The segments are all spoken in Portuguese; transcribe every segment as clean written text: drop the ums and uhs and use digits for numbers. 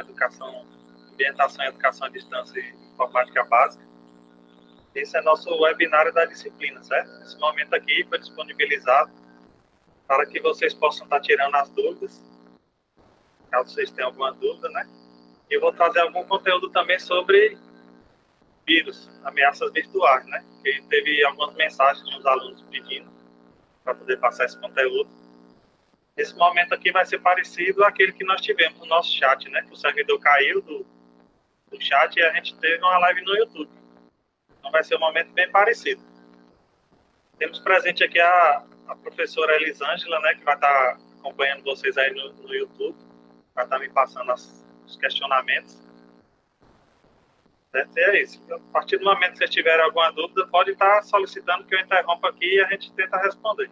educação, ambientação e educação à distância e informática básica. Esse é nosso webinário da disciplina, certo? Esse momento aqui foi disponibilizado para que vocês possam estar tirando as dúvidas, caso vocês tenham alguma dúvida, né? E eu vou trazer algum conteúdo também sobre vírus, ameaças virtuais, né? Que teve algumas mensagens dos alunos pedindo para poder passar esse conteúdo. Esse momento aqui vai ser parecido àquele que nós tivemos no nosso chat, né? Que o servidor caiu do chat e a gente teve uma live no YouTube. Então vai ser um momento bem parecido. Temos presente aqui a professora Elisângela, né? Que vai estar acompanhando vocês aí no YouTube. Vai estar me passando os questionamentos. Certo? E é isso. A partir do momento que vocês tiverem alguma dúvida, pode estar solicitando que eu interrompa aqui e a gente tenta responder.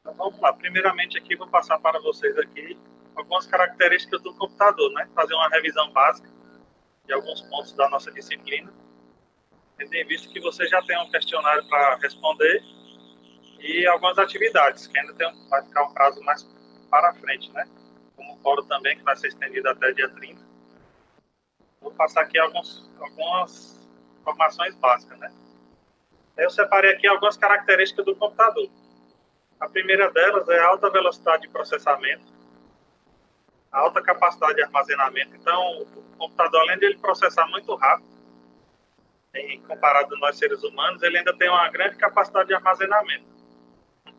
Então, vamos lá. Primeiramente aqui, vou passar para vocês aqui algumas características do computador, né? Fazer uma revisão básica de alguns pontos da nossa disciplina. Tendo em vista que você já tem um questionário para responder e algumas atividades, que ainda vai ficar um prazo mais para frente, né? Como o fórum também, que vai ser estendido até dia 30. Vou passar aqui algumas informações básicas, né? Eu separei aqui algumas características do computador. A primeira delas é a alta velocidade de processamento, a alta capacidade de armazenamento. Então, o computador, além de ele processar muito rápido, comparado a nós seres humanos, ele ainda tem uma grande capacidade de armazenamento.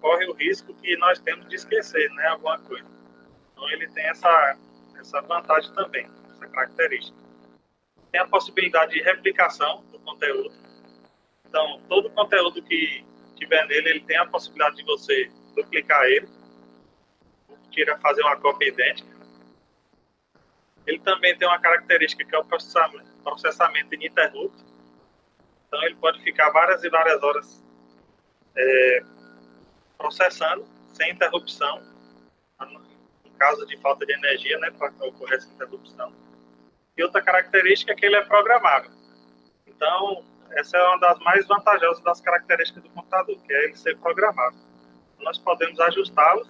Corre o risco que nós temos de esquecer, né, alguma coisa. Então, ele tem essa vantagem também, essa característica. Tem a possibilidade de replicação do conteúdo. Então, todo o conteúdo que tiver nele, ele tem a possibilidade de você duplicar ele, fazer uma cópia idêntica. Ele também tem uma característica que é o processamento ininterrupto. Então, ele pode ficar várias e várias horas processando, sem interrupção, em caso de falta de energia, né, para ocorrer essa interrupção. E outra característica é que ele é programável. Então, essa é uma das mais vantajosas das características do computador, que é ele ser programável. Nós podemos ajustá-los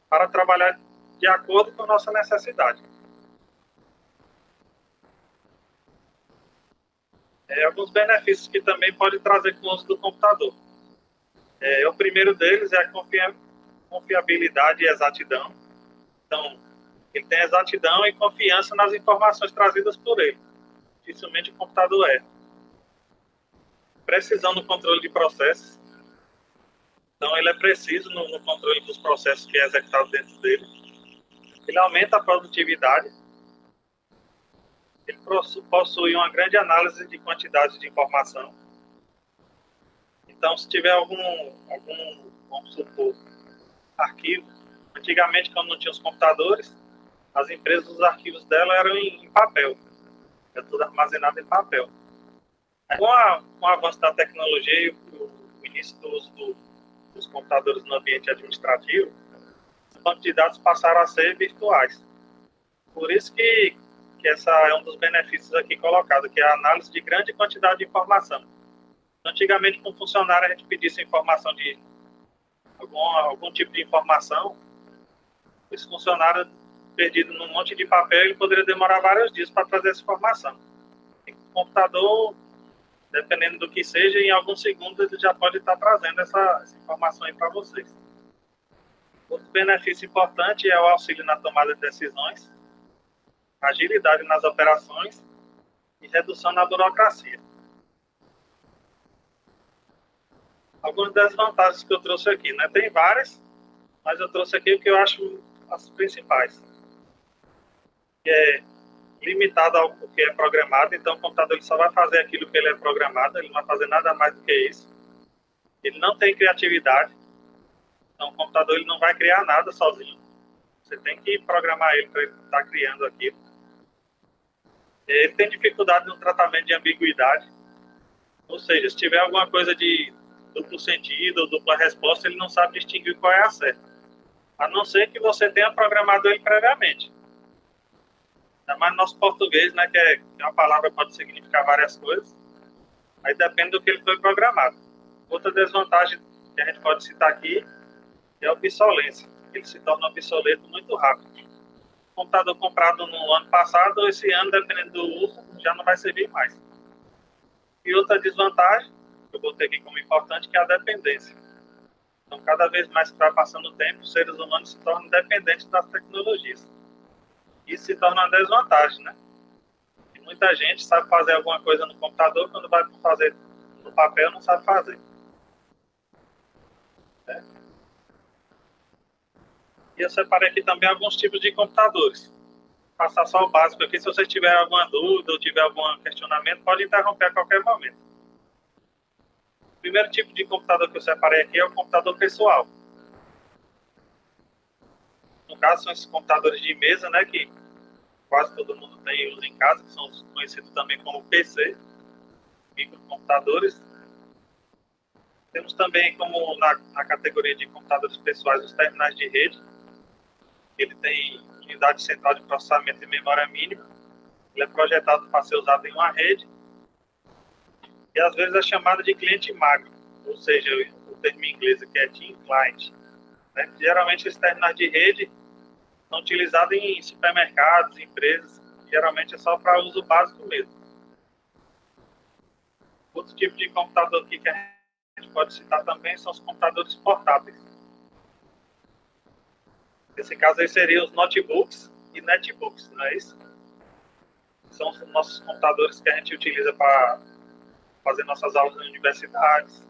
para trabalhar de acordo com a nossa necessidade. Alguns benefícios que também pode trazer com o uso do computador. O primeiro deles é a confiabilidade e exatidão. Então, ele tem exatidão e confiança nas informações trazidas por ele. Dificilmente o computador erra. Precisão no controle de processos. Então, ele é preciso no controle dos processos que é executado dentro dele. Ele aumenta a produtividade. Ele possui uma grande análise de quantidades de informação. Então, se tiver algum vamos supor, arquivo, antigamente, quando não tinha os computadores, as empresas, os arquivos dela eram em papel. Era tudo armazenado em papel. Com o avanço da tecnologia e o início do uso dos computadores no ambiente administrativo, os bancos de dados passaram a ser virtuais. Por isso que essa é um dos benefícios aqui colocado, que é a análise de grande quantidade de informação. Antigamente, com um funcionário, a gente pedisse informação de algum tipo de informação, esse funcionário perdido num monte de papel, ele poderia demorar vários dias para trazer essa informação. O computador, dependendo do que seja, em alguns segundos ele já pode estar trazendo essa informação aí para vocês. Outro benefício importante é o auxílio na tomada de decisões, agilidade nas operações e redução na burocracia. Algumas desvantagens que eu trouxe aqui, né? Tem várias, mas eu trouxe aqui o que eu acho as principais. Que é limitado ao que é programado, então o computador ele só vai fazer aquilo que ele é programado, ele não vai fazer nada mais do que isso. Ele não tem criatividade, então o computador ele não vai criar nada sozinho. Você tem que programar ele para ele estar criando aquilo. Ele tem dificuldade no tratamento de ambiguidade, ou seja, se tiver alguma coisa de duplo sentido ou dupla resposta, ele não sabe distinguir qual é a certa, a não ser que você tenha programado ele previamente. Ainda mais no nosso português, né, que uma palavra pode significar várias coisas, aí depende do que ele foi programado. Outra desvantagem que a gente pode citar aqui é a obsolência. Ele se torna obsoleto muito rápido. O computador comprado no ano passado, esse ano, dependendo do uso, já não vai servir mais. E outra desvantagem, que eu botei aqui como importante, que é a dependência. Então, cada vez mais que vai passando o tempo, os seres humanos se tornam dependentes das tecnologias. Isso se torna uma desvantagem, né? E muita gente sabe fazer alguma coisa no computador, quando vai fazer no papel, não sabe fazer. E eu separei aqui também alguns tipos de computadores. Vou passar só o básico aqui. Se vocês tiverem alguma dúvida ou tiver algum questionamento, pode interromper a qualquer momento. O primeiro tipo de computador que eu separei aqui é o computador pessoal. No caso, são esses computadores de mesa, né, que quase todo mundo tem e usa em casa, que são conhecidos também como PC, microcomputadores. Temos também, como na categoria de computadores pessoais, os terminais de rede. Ele tem unidade central de processamento e memória mínima. Ele é projetado para ser usado em uma rede. E às vezes é chamado de cliente magro, ou seja, o termo em inglês aqui é Team Client. Né? Geralmente esses terminais de rede são utilizados em supermercados, empresas. Geralmente é só para uso básico mesmo. Outro tipo de computador aqui que a gente pode citar também são os computadores portáteis. Nesse caso aí seriam os notebooks e netbooks, não é isso? São os nossos computadores que a gente utiliza para fazer nossas aulas em universidades,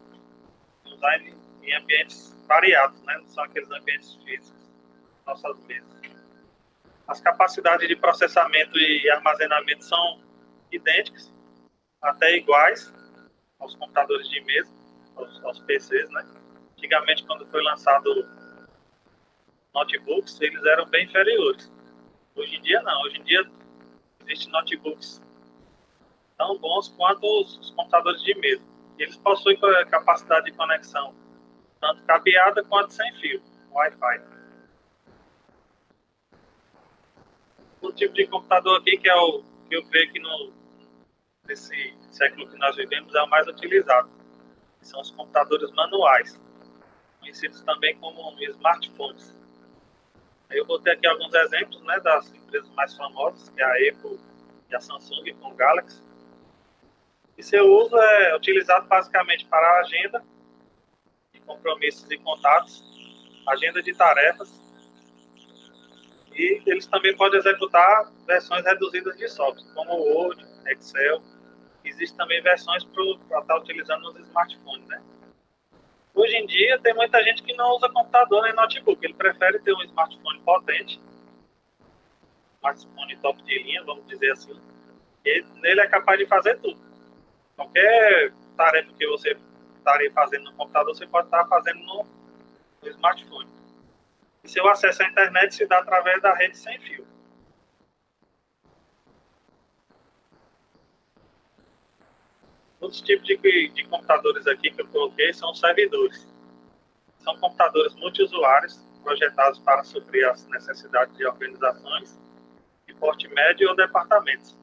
usar em ambientes variados, né? Não são aqueles ambientes físicos, nossas mesas. As capacidades de processamento e armazenamento são idênticas, até iguais aos computadores de mesa, aos PCs, né? Antigamente, quando foi lançado notebooks, eles eram bem inferiores. Hoje em dia, não. Hoje em dia, existem notebooks tão bons quanto os computadores de mesa. Eles possuem capacidade de conexão tanto cabeada quanto sem fio, Wi-Fi. O tipo de computador aqui, que é o que eu creio que nesse século que nós vivemos é o mais utilizado, que são os computadores manuais, conhecidos também como smartphones. Eu botei aqui alguns exemplos, né, das empresas mais famosas, que é a Apple e a Samsung com o Galaxy. E seu uso é utilizado basicamente para a agenda de compromissos e contatos, agenda de tarefas, e eles também podem executar versões reduzidas de software, como Word, Excel. Existem também versões para estar utilizando nos smartphones, né? Hoje em dia, tem muita gente que não usa computador nem notebook. Ele prefere ter um smartphone potente, smartphone top de linha, vamos dizer assim. E nele é capaz de fazer tudo. Qualquer tarefa que você estaria fazendo no computador, você pode estar fazendo no smartphone. E seu acesso à internet se dá através da rede sem fio. Outros tipos de computadores aqui que eu coloquei são os servidores. São computadores multiusuários, projetados para suprir as necessidades de organizações de porte médio ou departamentos.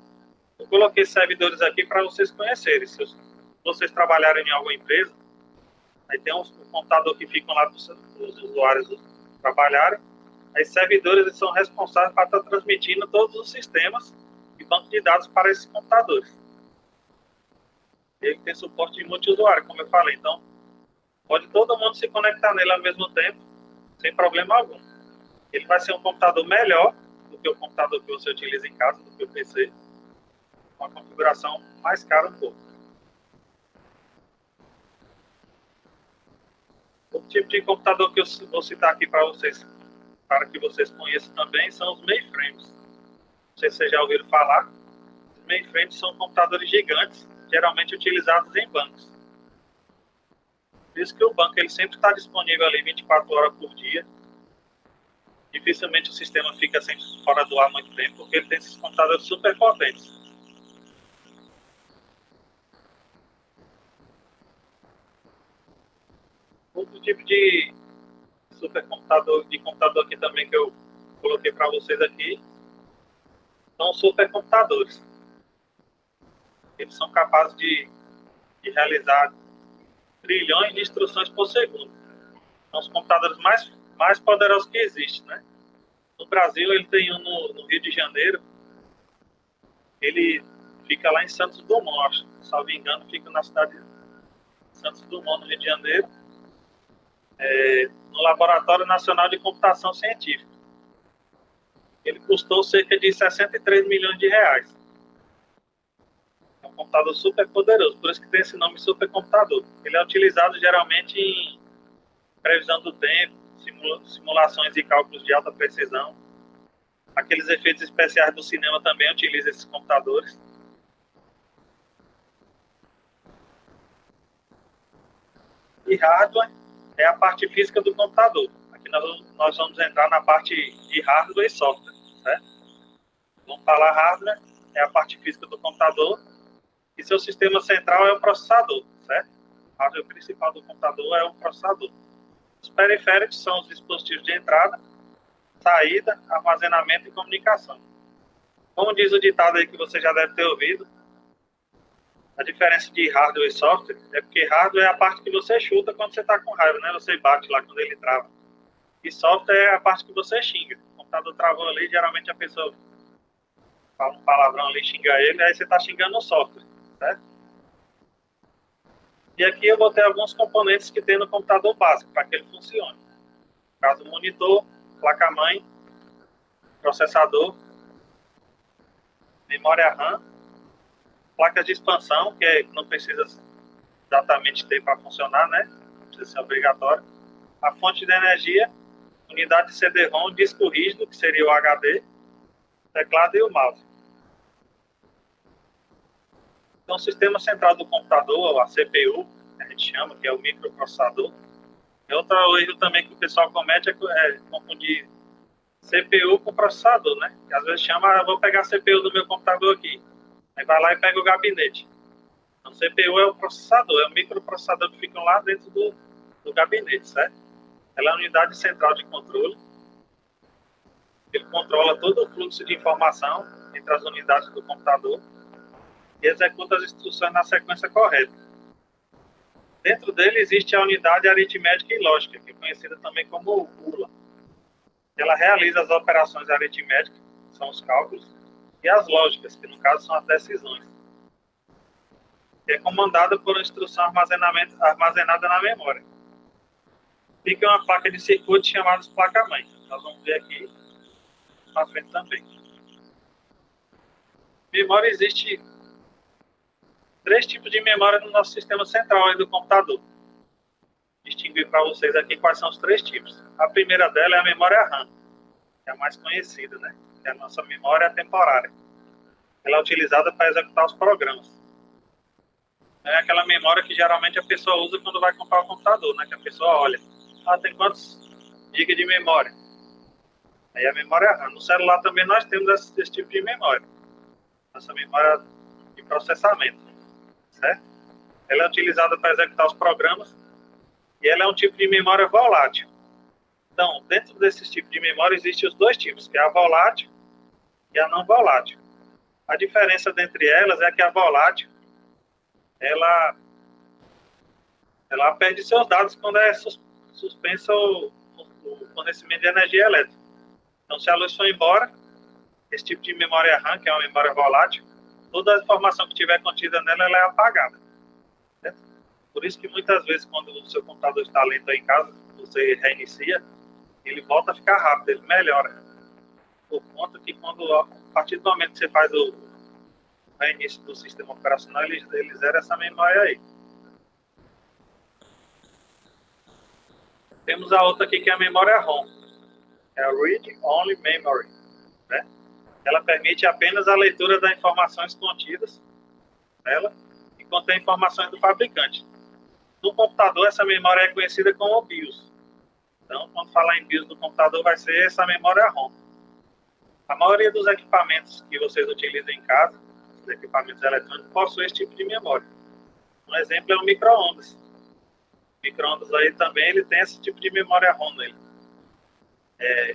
Eu coloquei servidores aqui para vocês conhecerem. Se vocês trabalharem em alguma empresa, Aí tem um computador que ficam lá para os usuários trabalharem. Aí servidores eles são responsáveis para estar transmitindo todos os sistemas e banco de dados para esses computadores. Ele tem suporte de multiusuário, como eu falei. Então, pode todo mundo se conectar nele ao mesmo tempo, sem problema algum. Ele vai ser um computador melhor do que o computador que você utiliza em casa, do que o PC, com uma configuração mais cara um pouco. O tipo de computador que eu vou citar aqui para vocês, para que vocês conheçam também, são os mainframes. Não sei se vocês já ouviram falar. Os mainframes são computadores gigantes, geralmente utilizados em bancos. Por isso que o banco ele sempre está disponível ali 24 horas por dia. Dificilmente o sistema fica sempre fora do ar muito tempo, porque ele tem esses computadores super potentes. Outro tipo de supercomputador, de computador aqui também que eu coloquei para vocês aqui, são supercomputadores. Eles são capazes de realizar trilhões de instruções por segundo. São os computadores mais poderosos que existem, né? No Brasil, ele tem um no Rio de Janeiro. Ele fica lá em Santos Dumont, acho. Se não me engano, fica na cidade de Santos Dumont, no Rio de Janeiro. No Laboratório Nacional de Computação Científica. Ele custou cerca de 63 milhões de reais. É um computador super poderoso, por isso que tem esse nome supercomputador. Ele é utilizado geralmente em previsão do tempo, simulações e cálculos de alta precisão. Aqueles efeitos especiais do cinema também utilizam esses computadores. E hardware é a parte física do computador. Aqui nós vamos entrar na parte de hardware e software, certo? Vamos falar hardware, é a parte física do computador, e seu sistema central é o processador, certo? O hardware principal do computador é o processador. Os periféricos são os dispositivos de entrada, saída, armazenamento e comunicação. Como diz o ditado aí que você já deve ter ouvido, a diferença de hardware e software é porque hardware é a parte que você chuta quando você está com raiva, né? Você bate lá quando ele trava. E software é a parte que você xinga. O computador travou ali, geralmente a pessoa fala um palavrão ali, xinga ele, aí você está xingando o software, certo? E aqui eu botei alguns componentes que tem no computador básico, para que ele funcione. No caso, monitor, placa-mãe, processador, memória RAM, placas de expansão, que não precisa exatamente ter para funcionar, né? Não precisa ser obrigatório. A fonte de energia, unidade de CD-ROM, disco rígido, que seria o HD, teclado e o mouse. Então, o sistema central do computador, a CPU, que a gente chama, que é o microprocessador. E outro erro também que o pessoal comete é confundir CPU com processador, né? Que às vezes chama, eu vou pegar a CPU do meu computador aqui. Aí vai lá e pega o gabinete. Então, CPU é o processador, é o microprocessador que fica lá dentro do gabinete, certo? Ela é a unidade central de controle. Ele controla todo o fluxo de informação entre as unidades do computador e executa as instruções na sequência correta. Dentro dele existe a unidade aritmética e lógica, que é conhecida também como ULA. Ela realiza as operações aritméticas, que são os cálculos, e as lógicas, que no caso são as decisões. Que é comandada por uma instrução armazenada na memória. Fica uma placa de circuito chamada placa-mãe. Nós vamos ver aqui na frente também. Memória existe 3 tipos de memória no nosso sistema central aí do computador. Distinguir para vocês aqui quais são os 3 tipos. A primeira dela é a memória RAM, que é a mais conhecida, né? Que é a nossa memória temporária. Ela é utilizada para executar os programas. É aquela memória que geralmente a pessoa usa quando vai comprar o computador, né? Que a pessoa olha, tem quantos gigas de memória? Aí a memória RAM. No celular também nós temos esse tipo de memória. Essa memória de processamento, certo? Ela é utilizada para executar os programas e ela é um tipo de memória volátil. Então, dentro desses tipos de memória existem os 2 tipos, que é a volátil e a não volátil. A diferença entre elas é que a volátil, ela ela perde seus dados quando é suspensa o fornecimento de energia elétrica. Então, se a luz for embora, esse tipo de memória RAM, que é uma memória volátil, toda a informação que tiver contida nela, ela é apagada. Certo? Por isso que muitas vezes, quando o seu computador está lento aí em casa, você reinicia, ele volta a ficar rápido, ele melhora. Por conta que a partir do momento que você faz o reinício do sistema operacional, ele zera essa memória aí. Temos a outra aqui que é a memória ROM, é a Read Only Memory, né? Ela permite apenas a leitura das informações contidas nela e contém informações do fabricante. No computador, essa memória é conhecida como BIOS. Então, quando falar em BIOS do computador, vai ser essa memória ROM. A maioria dos equipamentos que vocês utilizam em casa, os equipamentos eletrônicos, possuem esse tipo de memória. Um exemplo é o micro-ondas. O micro-ondas aí também ele tem esse tipo de memória ROM nele.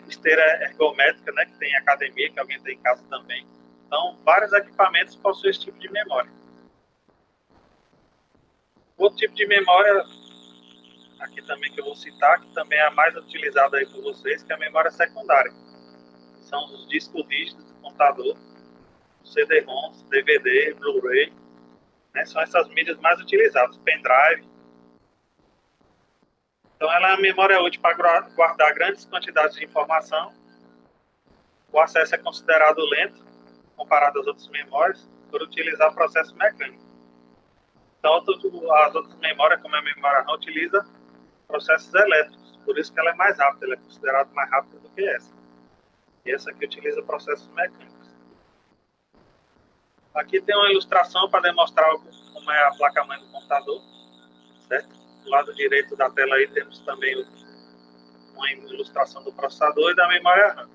Esteira ergométrica, né, que tem em academia, que alguém tem em casa também. Então, vários equipamentos possuem esse tipo de memória. Outro tipo de memória, aqui também que eu vou citar, que também é a mais utilizada aí por vocês, que é a memória secundária. São os discos rígidos do computador, CD-ROMs, DVD, Blu-ray, né, são essas mídias mais utilizadas, pendrive. Então, ela é uma memória útil para guardar grandes quantidades de informação. O acesso é considerado lento, comparado às outras memórias, por utilizar processo mecânico. Então, as outras memórias, como a memória RAM, utiliza processos elétricos, por isso que ela é mais rápida, ela é considerada mais rápida do que essa. E essa aqui utiliza processos mecânicos. Aqui tem uma ilustração para demonstrar como é a placa-mãe do computador, certo? Do lado direito da tela aí temos também uma ilustração do processador e da memória RAM.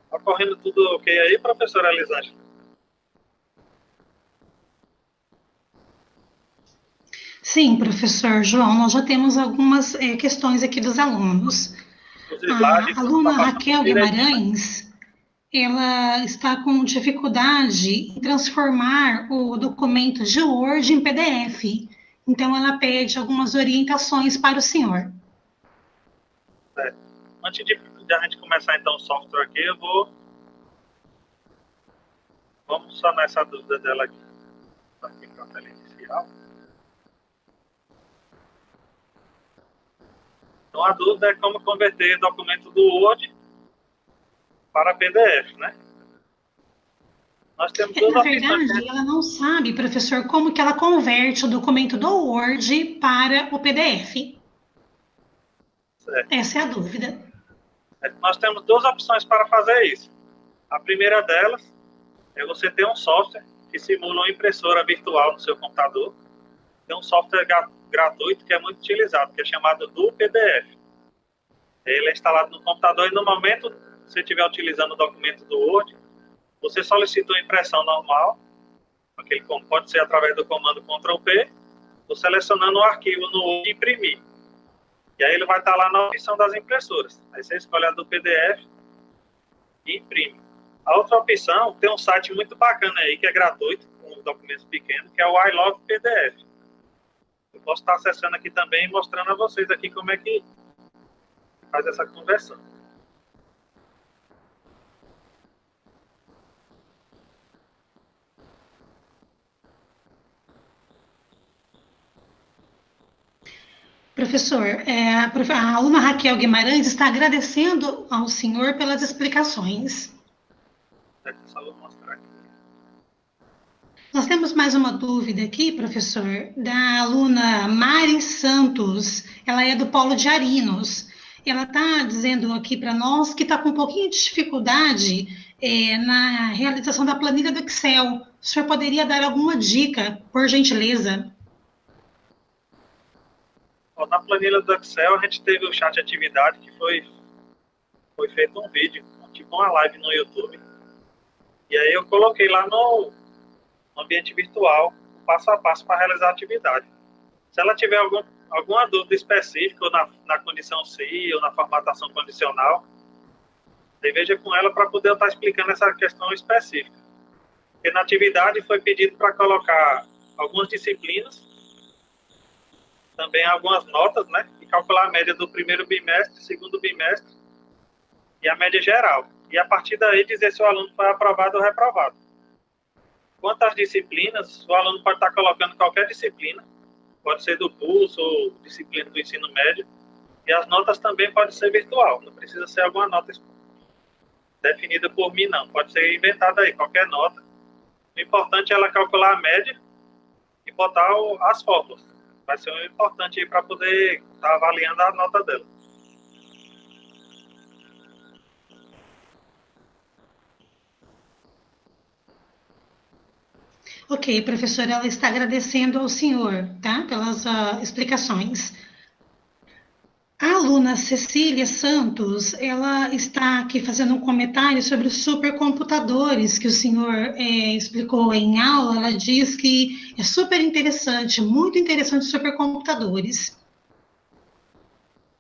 Está correndo tudo ok aí, professora Elisângela? Sim, professor João, nós já temos algumas questões aqui dos alunos. Os slides, A aluna tá passando Raquel direitinho, Guimarães, ela está com dificuldade em transformar o documento de Word em PDF. Então, ela pede algumas orientações para o senhor. certo? Antes de a gente começar então o software aqui, vamos sanar essa dúvida dela aqui. Aqui para a tela inicial. Então, a dúvida é como converter documento do Word para PDF, né? Nós temos duas Na opções. verdade, ela não sabe, professor, como que ela converte o documento do Word para o PDF. Certo. Essa é a dúvida. Nós temos duas opções para fazer isso. A primeira delas é você ter um software que simula uma impressora virtual no seu computador. Tem um software gratuito que é muito utilizado, que é chamado do PDF. Ele é instalado no computador e no momento que você estiver utilizando o documento do Word, você solicita uma impressão normal, pode ser através do comando Ctrl+P, ou selecionando um arquivo no Word e imprimir. E aí ele vai estar lá na opção das impressoras. Aí você escolhe a do PDF e imprime. A outra opção, tem um site muito bacana aí, que é gratuito, com documentos pequenos, que é o I Love PDF. Eu posso estar acessando aqui também e mostrando a vocês aqui como é que faz essa conversão. Professor, a aluna Raquel Guimarães está agradecendo ao senhor pelas explicações. Só vou mostrar aqui. Nós temos mais uma dúvida aqui, professor, da aluna Mari Santos. Ela é do Polo de Arinos. Ela está dizendo aqui para nós que está com um pouquinho de dificuldade na realização da planilha do Excel. O senhor poderia dar alguma dica, por gentileza? Na planilha do Excel, a gente teve o chat de atividade que foi feito um vídeo, tipo uma live no YouTube. E aí eu coloquei lá no ambiente virtual, passo a passo para realizar a atividade. Se ela tiver alguma dúvida específica, ou na condição CI, ou na formatação condicional, Aí veja com ela para poder eu estar explicando essa questão específica. Porque na atividade foi pedido para colocar algumas disciplinas, também algumas notas, né? E calcular a média do primeiro bimestre, segundo bimestre e a média geral. E a partir daí dizer se o aluno foi aprovado ou reprovado. Quanto às disciplinas, o aluno pode estar colocando qualquer disciplina, pode ser do curso ou disciplina do ensino médio, e as notas também podem ser virtual, não precisa ser alguma nota definida por mim, não. Pode ser inventada aí, qualquer nota. O importante é ela calcular a média e botar as fórmulas. Vai ser o importante aí para poder estar avaliando a nota dela. Ok, professora, ela está agradecendo ao senhor, tá? Pelas explicações. A aluna Cecília Santos, ela está aqui fazendo um comentário sobre os supercomputadores que o senhor explicou em aula. Ela diz que é super interessante, muito interessante os supercomputadores.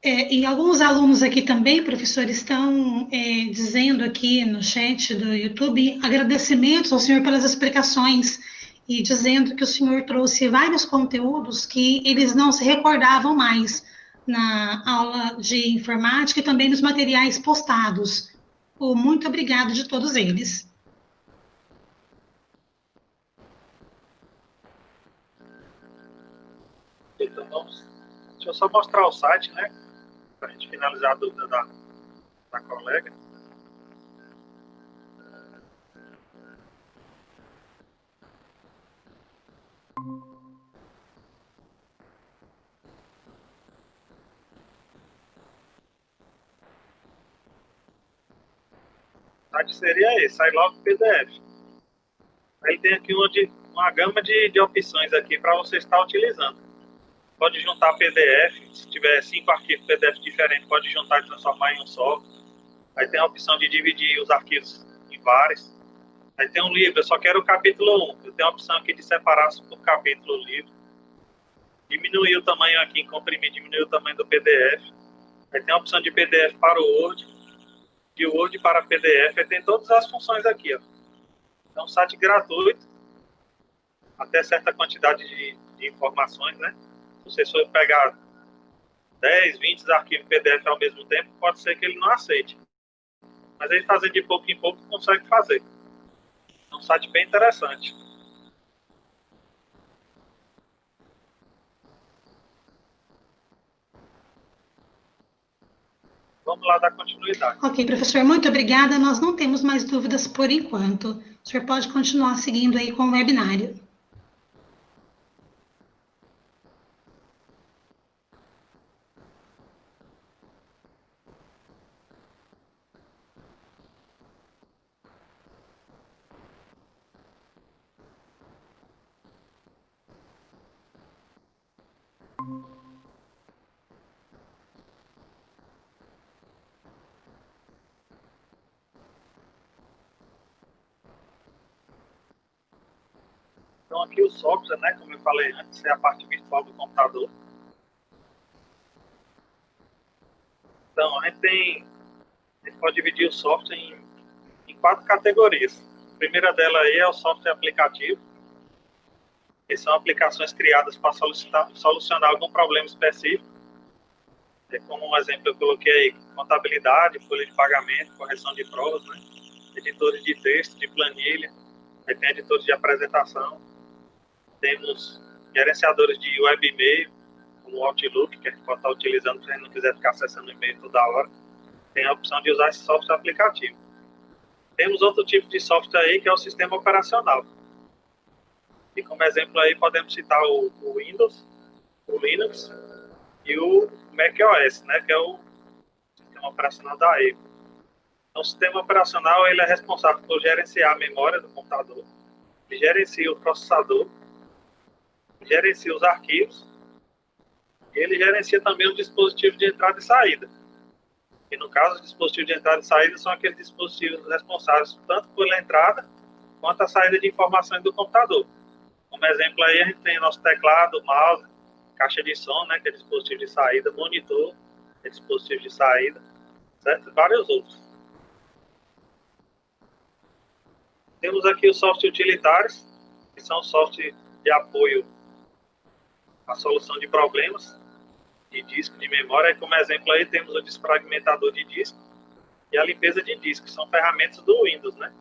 E alguns alunos aqui também, professor, estão dizendo aqui no chat do YouTube agradecimentos ao senhor pelas explicações e dizendo que o senhor trouxe vários conteúdos que eles não se recordavam mais na aula de informática e também nos materiais postados. Muito obrigado de todos eles. Então, deixa eu só mostrar o site, né? Para a gente finalizar a dúvida da colega. O site seria esse, sai logo PDF. Aí tem aqui uma gama de opções aqui para você estar utilizando. Pode juntar PDF, se tiver 5 arquivos PDF diferentes, pode juntar e transformar em um só. Aí tem a opção de dividir os arquivos em vários. Aí tem um livro, eu só quero o capítulo 1. Eu tenho a opção aqui de separar por capítulo o livro. Diminuir o tamanho aqui, comprimir, diminuir o tamanho do PDF. Aí tem a opção de PDF para o Word, de Word para PDF. Aí tem todas as funções aqui, ó. É um site gratuito, até certa quantidade de informações, né? Se você for pegar 10, 20 arquivos PDF ao mesmo tempo, pode ser que ele não aceite. Mas aí fazendo de pouco em pouco consegue fazer. É um site bem interessante. Vamos lá dar continuidade. Ok, professor, muito obrigada. Nós não temos mais dúvidas por enquanto. O senhor pode continuar seguindo aí com o webinário. Então aqui o software, né, como eu falei antes, é a parte virtual do computador. Então a gente pode dividir o software em 4 categorias. A primeira dela aí é o software aplicativo, que são aplicações criadas para solucionar algum problema específico. Como um exemplo eu coloquei aí, contabilidade, folha de pagamento, correção de provas, né? Editores de texto, de planilha, aí tem editores de apresentação, temos gerenciadores de web e-mail, como o Outlook, que a gente pode estar utilizando se a gente não quiser ficar acessando o e-mail toda hora. Tem a opção de usar esse software aplicativo. Temos outro tipo de software aí, que é o sistema operacional. E como exemplo aí podemos citar o Windows, o Linux e o macOS, né, que é o sistema operacional da Apple. Então, o sistema operacional ele é responsável por gerenciar a memória do computador, ele gerencia o processador, gerencia os arquivos e ele gerencia também os dispositivos de entrada e saída. E no caso, os dispositivos de entrada e saída são aqueles dispositivos responsáveis tanto pela entrada quanto a saída de informações do computador. Como exemplo aí, a gente tem nosso teclado, mouse, caixa de som, né, que é dispositivo de saída, monitor, que é dispositivo de saída, certo? Vários outros. Temos aqui os softwares utilitários, que são softwares de apoio à solução de problemas de disco, de memória. E como exemplo aí temos o desfragmentador de disco e a limpeza de disco, que são ferramentas do Windows, né?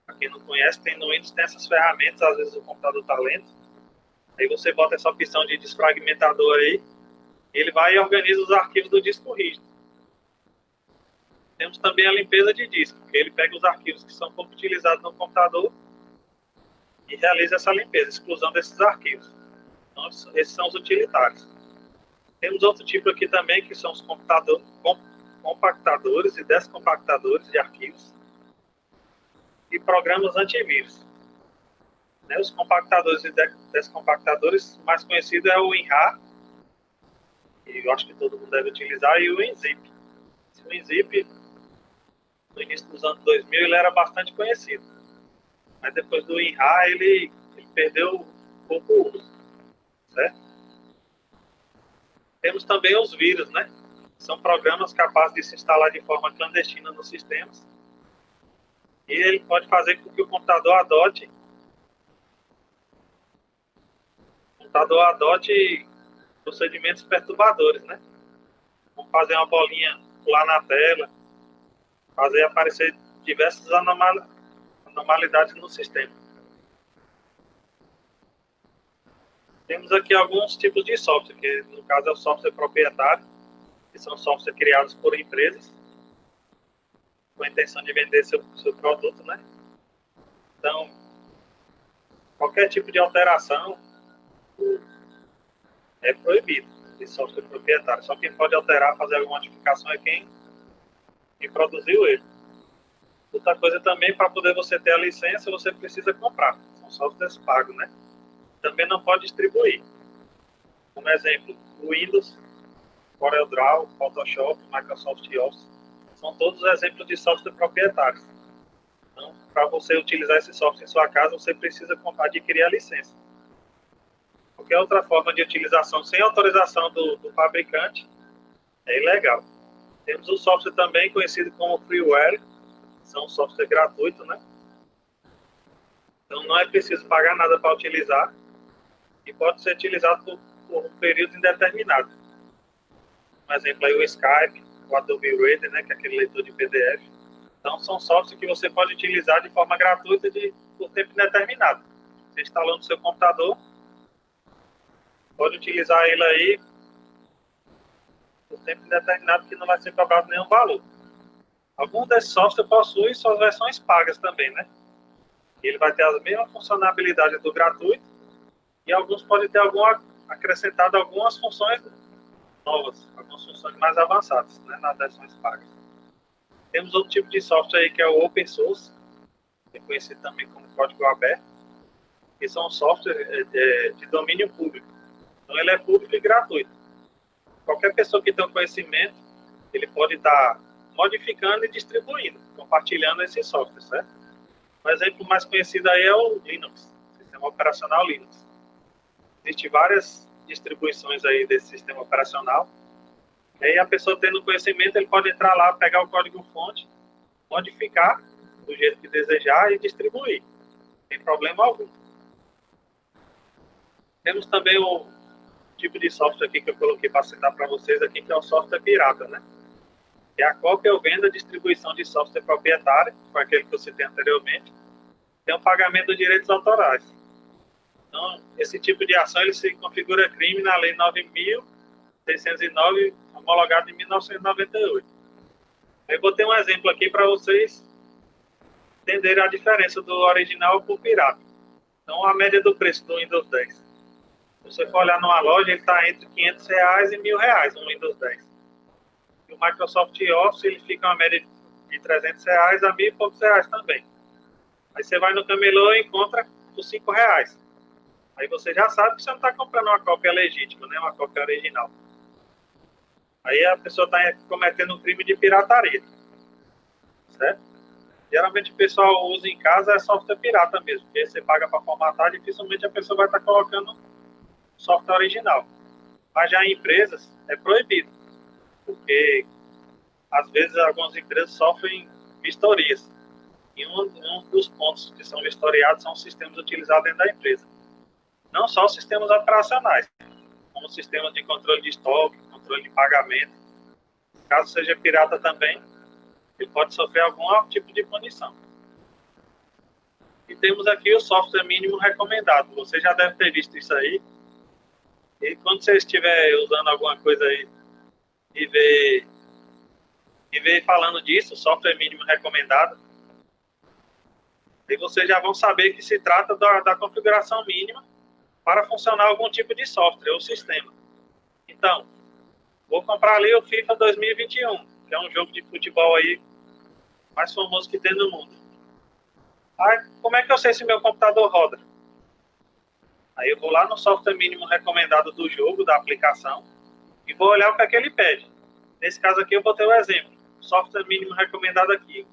Para quem não conhece, no Windows tem essas ferramentas, às vezes o computador está lento. Aí você bota essa opção de desfragmentador aí, e ele vai e organiza os arquivos do disco rígido. Temos também a limpeza de disco, que ele pega os arquivos que são pouco utilizados no computador e realiza essa limpeza, exclusão desses arquivos. Então, esses são os utilitários. Temos outro tipo aqui também, que são os compactadores e descompactadores de arquivos e programas antivírus. Os compactadores e descompactadores, o mais conhecido é o WinRAR, que eu acho que todo mundo deve utilizar, e o WinZip. O WinZip, no início dos anos 2000, ele era bastante conhecido. Mas depois do WinRAR, ele perdeu um pouco o uso, certo? Temos também os vírus, né? São programas capazes de se instalar de forma clandestina nos sistemas. E ele pode fazer com que o computador adote procedimentos perturbadores, né? Vamos fazer uma bolinha pular na tela, fazer aparecer diversas anomalidades no sistema. Temos aqui alguns tipos de software, que no caso é o software proprietário, que são softwares criados por empresas, com a intenção de vender seu produto, né? Então, qualquer tipo de alteração é proibido de software proprietário. Só quem pode alterar, fazer alguma modificação é quem produziu ele. Outra coisa também, para poder você ter a licença, você precisa comprar. São softwares pagos, né? Também não pode distribuir. Como exemplo, o Windows, CorelDRAW, Photoshop, Microsoft Office, são todos exemplos de software proprietários. Então, para você utilizar esse software em sua casa, você precisa adquirir a licença. Qualquer outra forma de utilização sem autorização do fabricante é ilegal. Temos o software também conhecido como freeware, são software gratuito, né? Então não é preciso pagar nada para utilizar e pode ser utilizado por um período indeterminado. Por exemplo, aí o Skype, o Adobe Reader, né, que é aquele leitor de PDF. Então são softwares que você pode utilizar de forma gratuita por tempo indeterminado. Você instalou no seu computador, pode utilizar ele aí por tempo indeterminado, que não vai ser cobrado nenhum valor. Alguns desses softwares possuem suas versões pagas também, né? Ele vai ter as mesmas funcionalidades do gratuito e alguns podem ter acrescentado algumas funções novas, algumas funções mais avançadas, né, nas versões pagas. Temos outro tipo de software aí que é o Open Source, que é conhecido também como código aberto, que são softwares de domínio público. Então ele é público e gratuito. Qualquer pessoa que tenha conhecimento, ele pode estar modificando e distribuindo, compartilhando esse software, certo? Um exemplo mais conhecido aí é o Linux, sistema operacional Linux. Existem várias distribuições aí desse sistema operacional. E aí a pessoa tendo conhecimento, ele pode entrar lá, pegar o código-fonte, modificar do jeito que desejar e distribuir. Sem problema algum. Temos também o tipo de software aqui que eu coloquei para citar para vocês aqui, que é o software pirata, né? Que é a cópia ou venda, distribuição de software proprietário, com aquele que eu citei anteriormente, tem o pagamento dos direitos autorais. Então, esse tipo de ação ele se configura crime na Lei 9.609, homologada em 1998. Eu botei um exemplo aqui para vocês entenderem a diferença do original para o pirata. Então, a média do preço do Windows 10. Se você for olhar numa loja, ele está entre R$500 e R$1.000, um Windows 10. E o Microsoft Office, ele fica uma média de R$300 a R$1.000 e poucos também. Aí você vai no camelô e encontra por R$5. Aí você já sabe que você não está comprando uma cópia legítima, né? Uma cópia original. Aí a pessoa está cometendo um crime de pirataria. Certo? Geralmente o pessoal usa em casa software pirata mesmo. Porque você paga para formatar, dificilmente a pessoa vai estar colocando software original. Mas já em empresas é proibido. Porque às vezes algumas empresas sofrem vistorias. E um dos pontos que são vistoriados são os sistemas utilizados dentro da empresa. Não só os sistemas operacionais, como sistemas de controle de estoque, controle de pagamento. Caso seja pirata também, ele pode sofrer algum tipo de punição. E temos aqui o software mínimo recomendado. Você já deve ter visto isso aí. E quando você estiver usando alguma coisa aí e ver falando disso, software mínimo recomendado, e vocês já vão saber que se trata da configuração mínima para funcionar algum tipo de software ou sistema. Então, vou comprar ali o FIFA 2021, que é um jogo de futebol aí mais famoso que tem no mundo. Aí, como é que eu sei se meu computador roda? Aí eu vou lá no software mínimo recomendado do jogo, da aplicação, e vou olhar o que é que ele pede. Nesse caso aqui eu vou ter o exemplo. Software mínimo recomendado aqui.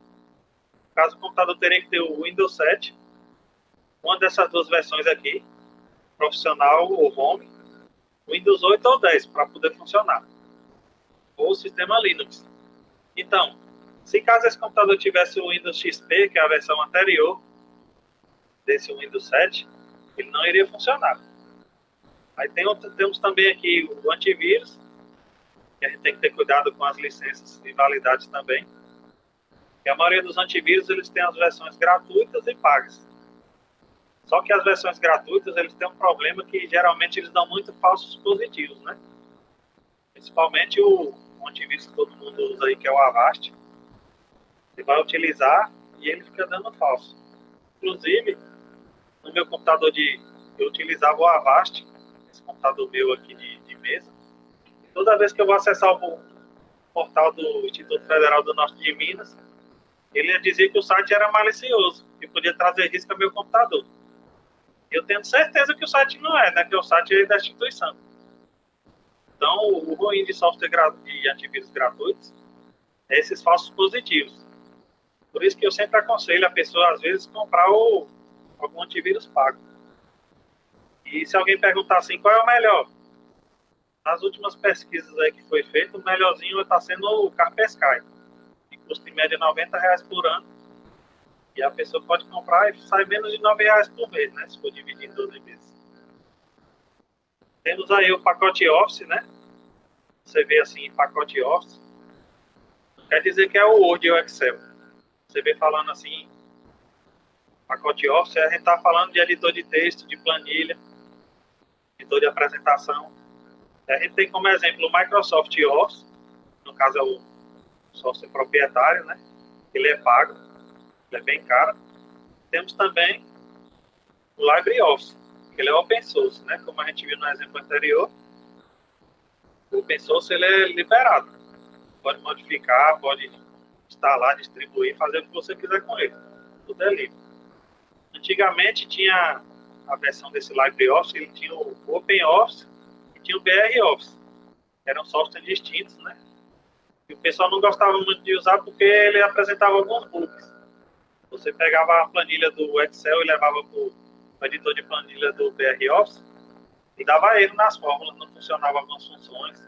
No caso, o computador teria que ter o Windows 7, uma dessas duas versões aqui, profissional ou home, Windows 8 ou 10, para poder funcionar. Ou o sistema Linux. Então, se caso esse computador tivesse o Windows XP, que é a versão anterior desse Windows 7, ele não iria funcionar. Aí temos também aqui o antivírus, que a gente tem que ter cuidado com as licenças e validades também. E a maioria dos antivírus, eles têm as versões gratuitas e pagas. Só que as versões gratuitas, eles têm um problema que geralmente eles dão muito falsos positivos, né? Principalmente o antivírus que todo mundo usa aí, que é o Avast. Você vai utilizar e ele fica dando falso. Inclusive, no meu computador eu utilizava o Avast, esse computador meu aqui de mesa. Toda vez que eu vou acessar o portal do Instituto Federal do Norte de Minas, ele dizia que o site era malicioso, que podia trazer risco ao meu computador. Eu tenho certeza que o site não é, né? Que o site é da instituição. Então, o ruim de software de antivírus gratuitos é esses falsos positivos. Por isso que eu sempre aconselho a pessoa, às vezes, comprar algum antivírus pago. E se alguém perguntar assim, qual é o melhor? Nas últimas pesquisas aí que foi feito, o melhorzinho está sendo o Kaspersky, que custa em média R$90 por ano. E a pessoa pode comprar e sai menos de R$9 por mês, né? Se for dividir em 12 meses. Temos aí o pacote Office, né? Você vê assim, pacote Office. Quer dizer que é o Word e o Excel. Você vê falando assim, pacote Office, a gente está falando de editor de texto, de planilha, editor de apresentação. A gente tem como exemplo o Microsoft Office, no caso é o software proprietário, né? Ele é pago, ele é bem caro. Temos também o LibreOffice, que ele é open source, né? Como a gente viu no exemplo anterior, o open source ele é liberado. Pode modificar, pode instalar, distribuir, fazer o que você quiser com ele. Tudo é livre. Antigamente tinha a versão desse LibreOffice, ele tinha o OpenOffice e tinha o BROffice. Eram softwares distintos, né? E o pessoal não gostava muito de usar porque ele apresentava alguns bugs. Você pegava a planilha do Excel e levava para o editor de planilha do BROffice e dava erro nas fórmulas, não funcionava algumas funções.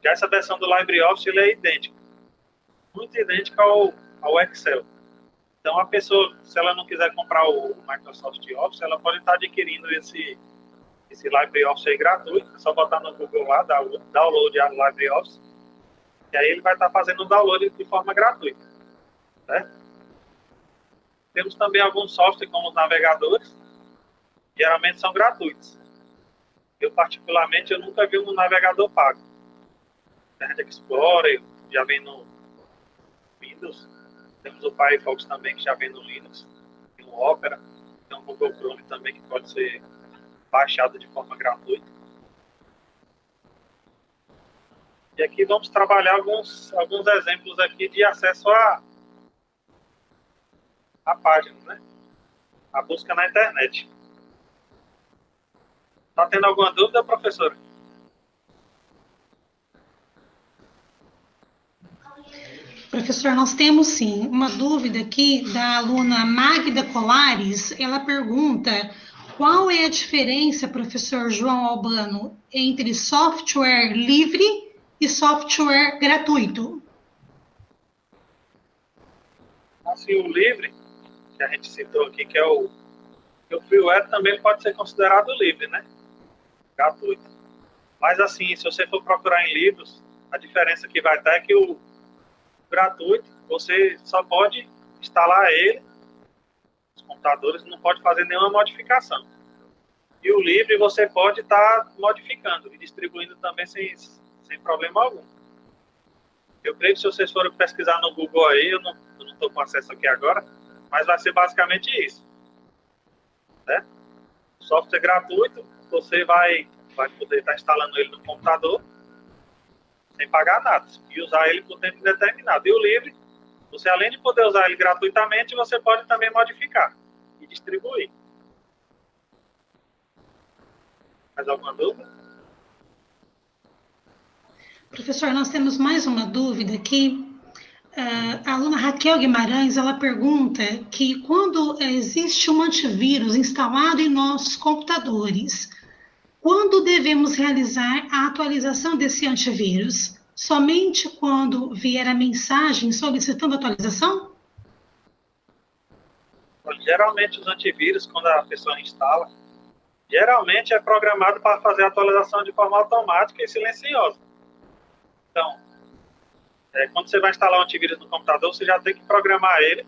Já essa versão do LibreOffice ele é idêntica, muito idêntica ao Excel. Então a pessoa, se ela não quiser comprar o Microsoft Office, ela pode estar adquirindo esse LibreOffice aí gratuito, é só botar no Google lá, download a LibreOffice, e aí ele vai estar fazendo o download de forma gratuita, certo? Temos também alguns softwares como os navegadores, geralmente são gratuitos. Eu particularmente, eu nunca vi um navegador pago. Internet Explorer já vem no Windows, temos o Firefox também que já vem no Linux, tem o Opera, tem o Google Chrome também que pode ser baixado de forma gratuita. E aqui vamos trabalhar alguns exemplos aqui de acesso a páginas, né? A busca na internet. Está tendo alguma dúvida, professora? Professor, nós temos sim uma dúvida aqui da aluna Magda Colares. Ela pergunta qual é a diferença, professor João Albano, entre software livre e software gratuito? Assim, o livre, que a gente citou aqui, que é o freeware, também pode ser considerado livre, né? Gratuito. Mas assim, se você for procurar em livros, a diferença que vai estar é que o gratuito, você só pode instalar ele, os computadores, não pode fazer nenhuma modificação. E o livre você pode estar modificando e distribuindo também sem problema algum. Eu creio que se vocês forem pesquisar no Google aí, eu não estou com acesso aqui agora, mas vai ser basicamente isso. Né? Software gratuito, você vai poder estar instalando ele no computador sem pagar nada e usar ele por tempo indeterminado. E o livre, você além de poder usar ele gratuitamente, você pode também modificar e distribuir. Mais alguma dúvida? Professor, nós temos mais uma dúvida aqui. A aluna Raquel Guimarães, ela pergunta que quando existe um antivírus instalado em nossos computadores, quando devemos realizar a atualização desse antivírus? Somente quando vier a mensagem solicitando atualização? Geralmente os antivírus, quando a pessoa instala, geralmente é programado para fazer a atualização de forma automática e silenciosa. Então, quando você vai instalar um antivírus no computador, você já tem que programar ele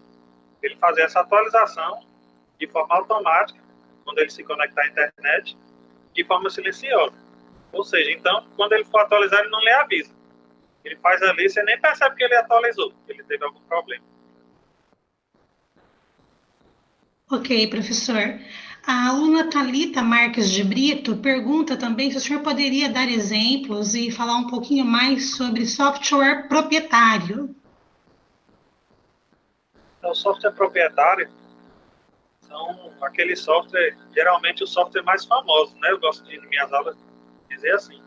fazer essa atualização de forma automática, quando ele se conectar à internet, de forma silenciosa. Ou seja, então, quando ele for atualizar, ele não lhe avisa. Ele faz ali, você nem percebe que ele atualizou, que ele teve algum problema. Ok, professor. A aluna Thalita Marques de Brito pergunta também se o senhor poderia dar exemplos e falar um pouquinho mais sobre software proprietário. Então, o software proprietário são aqueles software, geralmente o software mais famoso, né? Eu gosto de, em minhas aulas, dizer assim.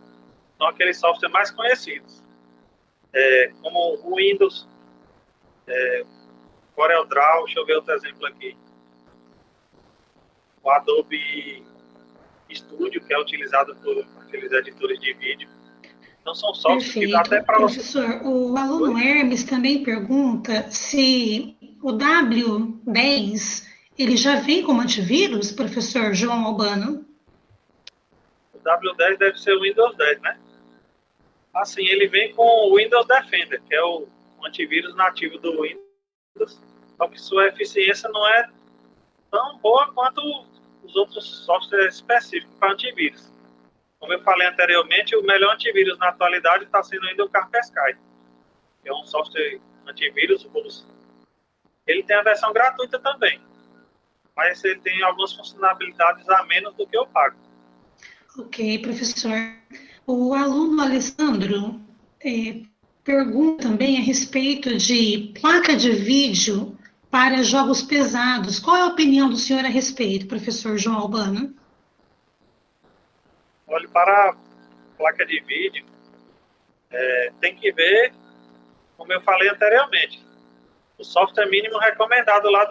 São aqueles software mais conhecidos. Como o Windows, CorelDRAW, deixa eu ver outro exemplo aqui. O Adobe Studio, que é utilizado por aqueles editores de vídeo. Então, são softwares que dá até para você... Professor, o aluno Hermes também pergunta se o W10, ele já vem como antivírus, professor João Albano? O W10 deve ser o Windows 10, né? Assim, ele vem com o Windows Defender, que é o antivírus nativo do Windows, só que sua eficiência não é tão boa quanto os outros softwares específicos para antivírus. Como eu falei anteriormente, o melhor antivírus na atualidade está sendo ainda o Kaspersky, que é um software antivírus russo. Ele tem a versão gratuita também, mas ele tem algumas funcionalidades a menos do que eu pago. Ok, professor. O aluno Alessandro pergunta também a respeito de placa de vídeo para jogos pesados. Qual é a opinião do senhor a respeito, professor João Albano? Olha, para a placa de vídeo, tem que ver, como eu falei anteriormente, o software mínimo recomendado lá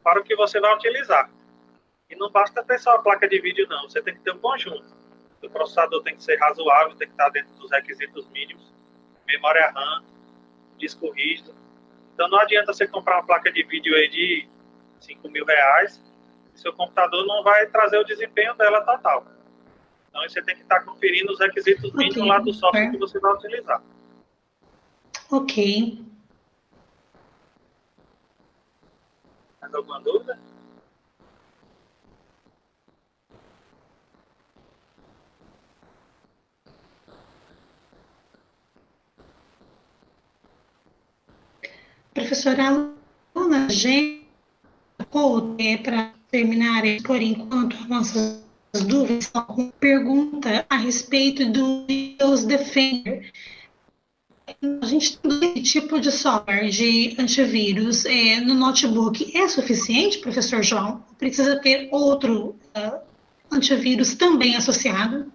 para o que você vai utilizar. E não basta ter só a placa de vídeo, não. Você tem que ter um conjunto. O processador tem que ser razoável, tem que estar dentro dos requisitos mínimos. Memória RAM, disco rígido. Então não adianta você comprar uma placa de vídeo aí de R$5.000 e seu computador não vai trazer o desempenho dela total. Então você tem que estar conferindo os requisitos mínimos lá do software que você vai utilizar. Ok. Mais alguma dúvida? Professora aluna G, para terminar por enquanto nossas dúvidas, uma pergunta a respeito do Windows Defender. A gente tem esse tipo de software de antivírus no notebook. É suficiente, professor João? Precisa ter outro antivírus também associado?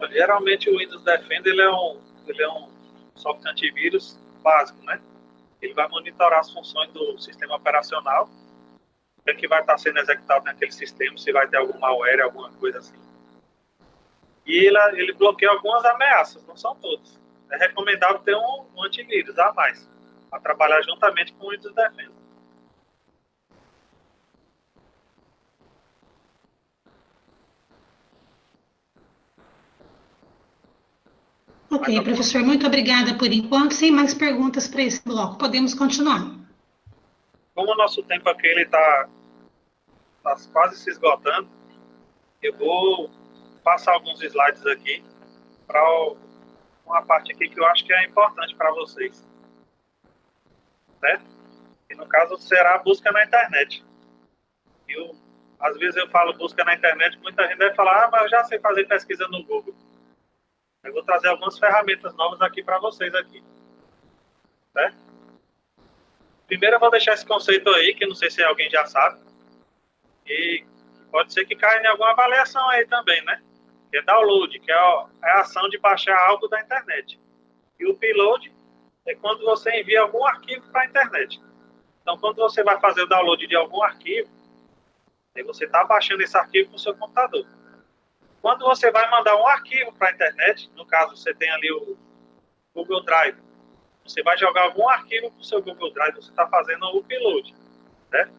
Geralmente o Windows Defender ele é um software antivírus básico, né? Ele vai monitorar as funções do sistema operacional, o que vai estar sendo executado naquele sistema, se vai ter algum malware, alguma coisa assim. E ele bloqueia algumas ameaças, não são todas. É recomendável ter um antivírus a mais. a trabalhar juntamente com o Windows Defender. Ok, professor, muito obrigada por enquanto. Sem mais perguntas para esse bloco. Podemos continuar. Como o nosso tempo aqui está quase se esgotando, eu vou passar alguns slides aqui para uma parte aqui que eu acho que é importante para vocês. Certo? E no caso será a busca na internet. Às vezes eu falo busca na internet, muita gente vai falar, mas eu já sei fazer pesquisa no Google. Eu vou trazer algumas ferramentas novas aqui para vocês aqui. Certo? Primeiro eu vou deixar esse conceito aí, que não sei se alguém já sabe. E pode ser que caia em alguma avaliação aí também, né? Que é download, que é a ação de baixar algo da internet. E o upload é quando você envia algum arquivo para a internet. Então, quando você vai fazer o download de algum arquivo, aí você está baixando esse arquivo no seu computador. Quando você vai mandar um arquivo para a internet, no caso você tem ali o Google Drive, você vai jogar algum arquivo para o seu Google Drive, você está fazendo o upload, né?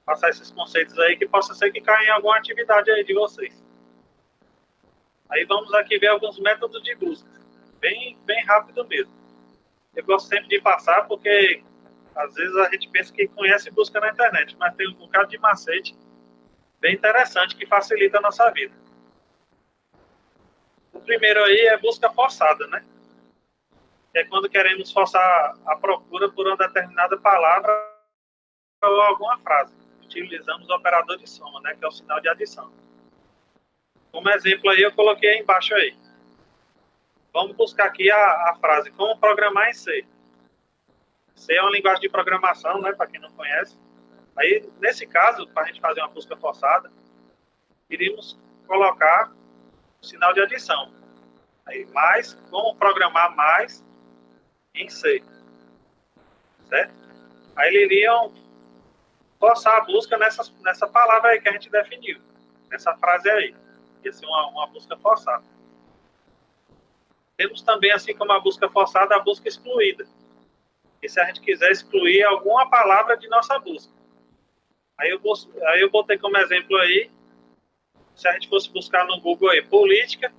Passar esses conceitos aí que possa ser que caia em alguma atividade aí de vocês. Aí vamos aqui ver alguns métodos de busca, bem rápido mesmo. Eu gosto sempre de passar porque às vezes a gente pensa que conhece busca na internet, mas tem um bocado de macete bem interessante que facilita a nossa vida. O primeiro aí é busca forçada, né? Que é quando queremos forçar a procura por uma determinada palavra ou alguma frase. Utilizamos o operador de soma, né? Que é o sinal de adição. Como exemplo aí, eu coloquei aí embaixo aí. Vamos buscar aqui a frase, como programar em C. C é uma linguagem de programação, né? Para quem não conhece. Aí, nesse caso, para a gente fazer uma busca forçada, iríamos colocar o sinal de adição. Aí, mais, como programar mais em C. Certo? Aí, eles iriam forçar a busca nessa palavra aí que a gente definiu. Nessa frase aí. Ia ser uma busca forçada. Temos também, assim como a busca forçada, a busca excluída. E se a gente quiser excluir alguma palavra de nossa busca. Aí eu botei como exemplo aí, se a gente fosse buscar no Google aí, política,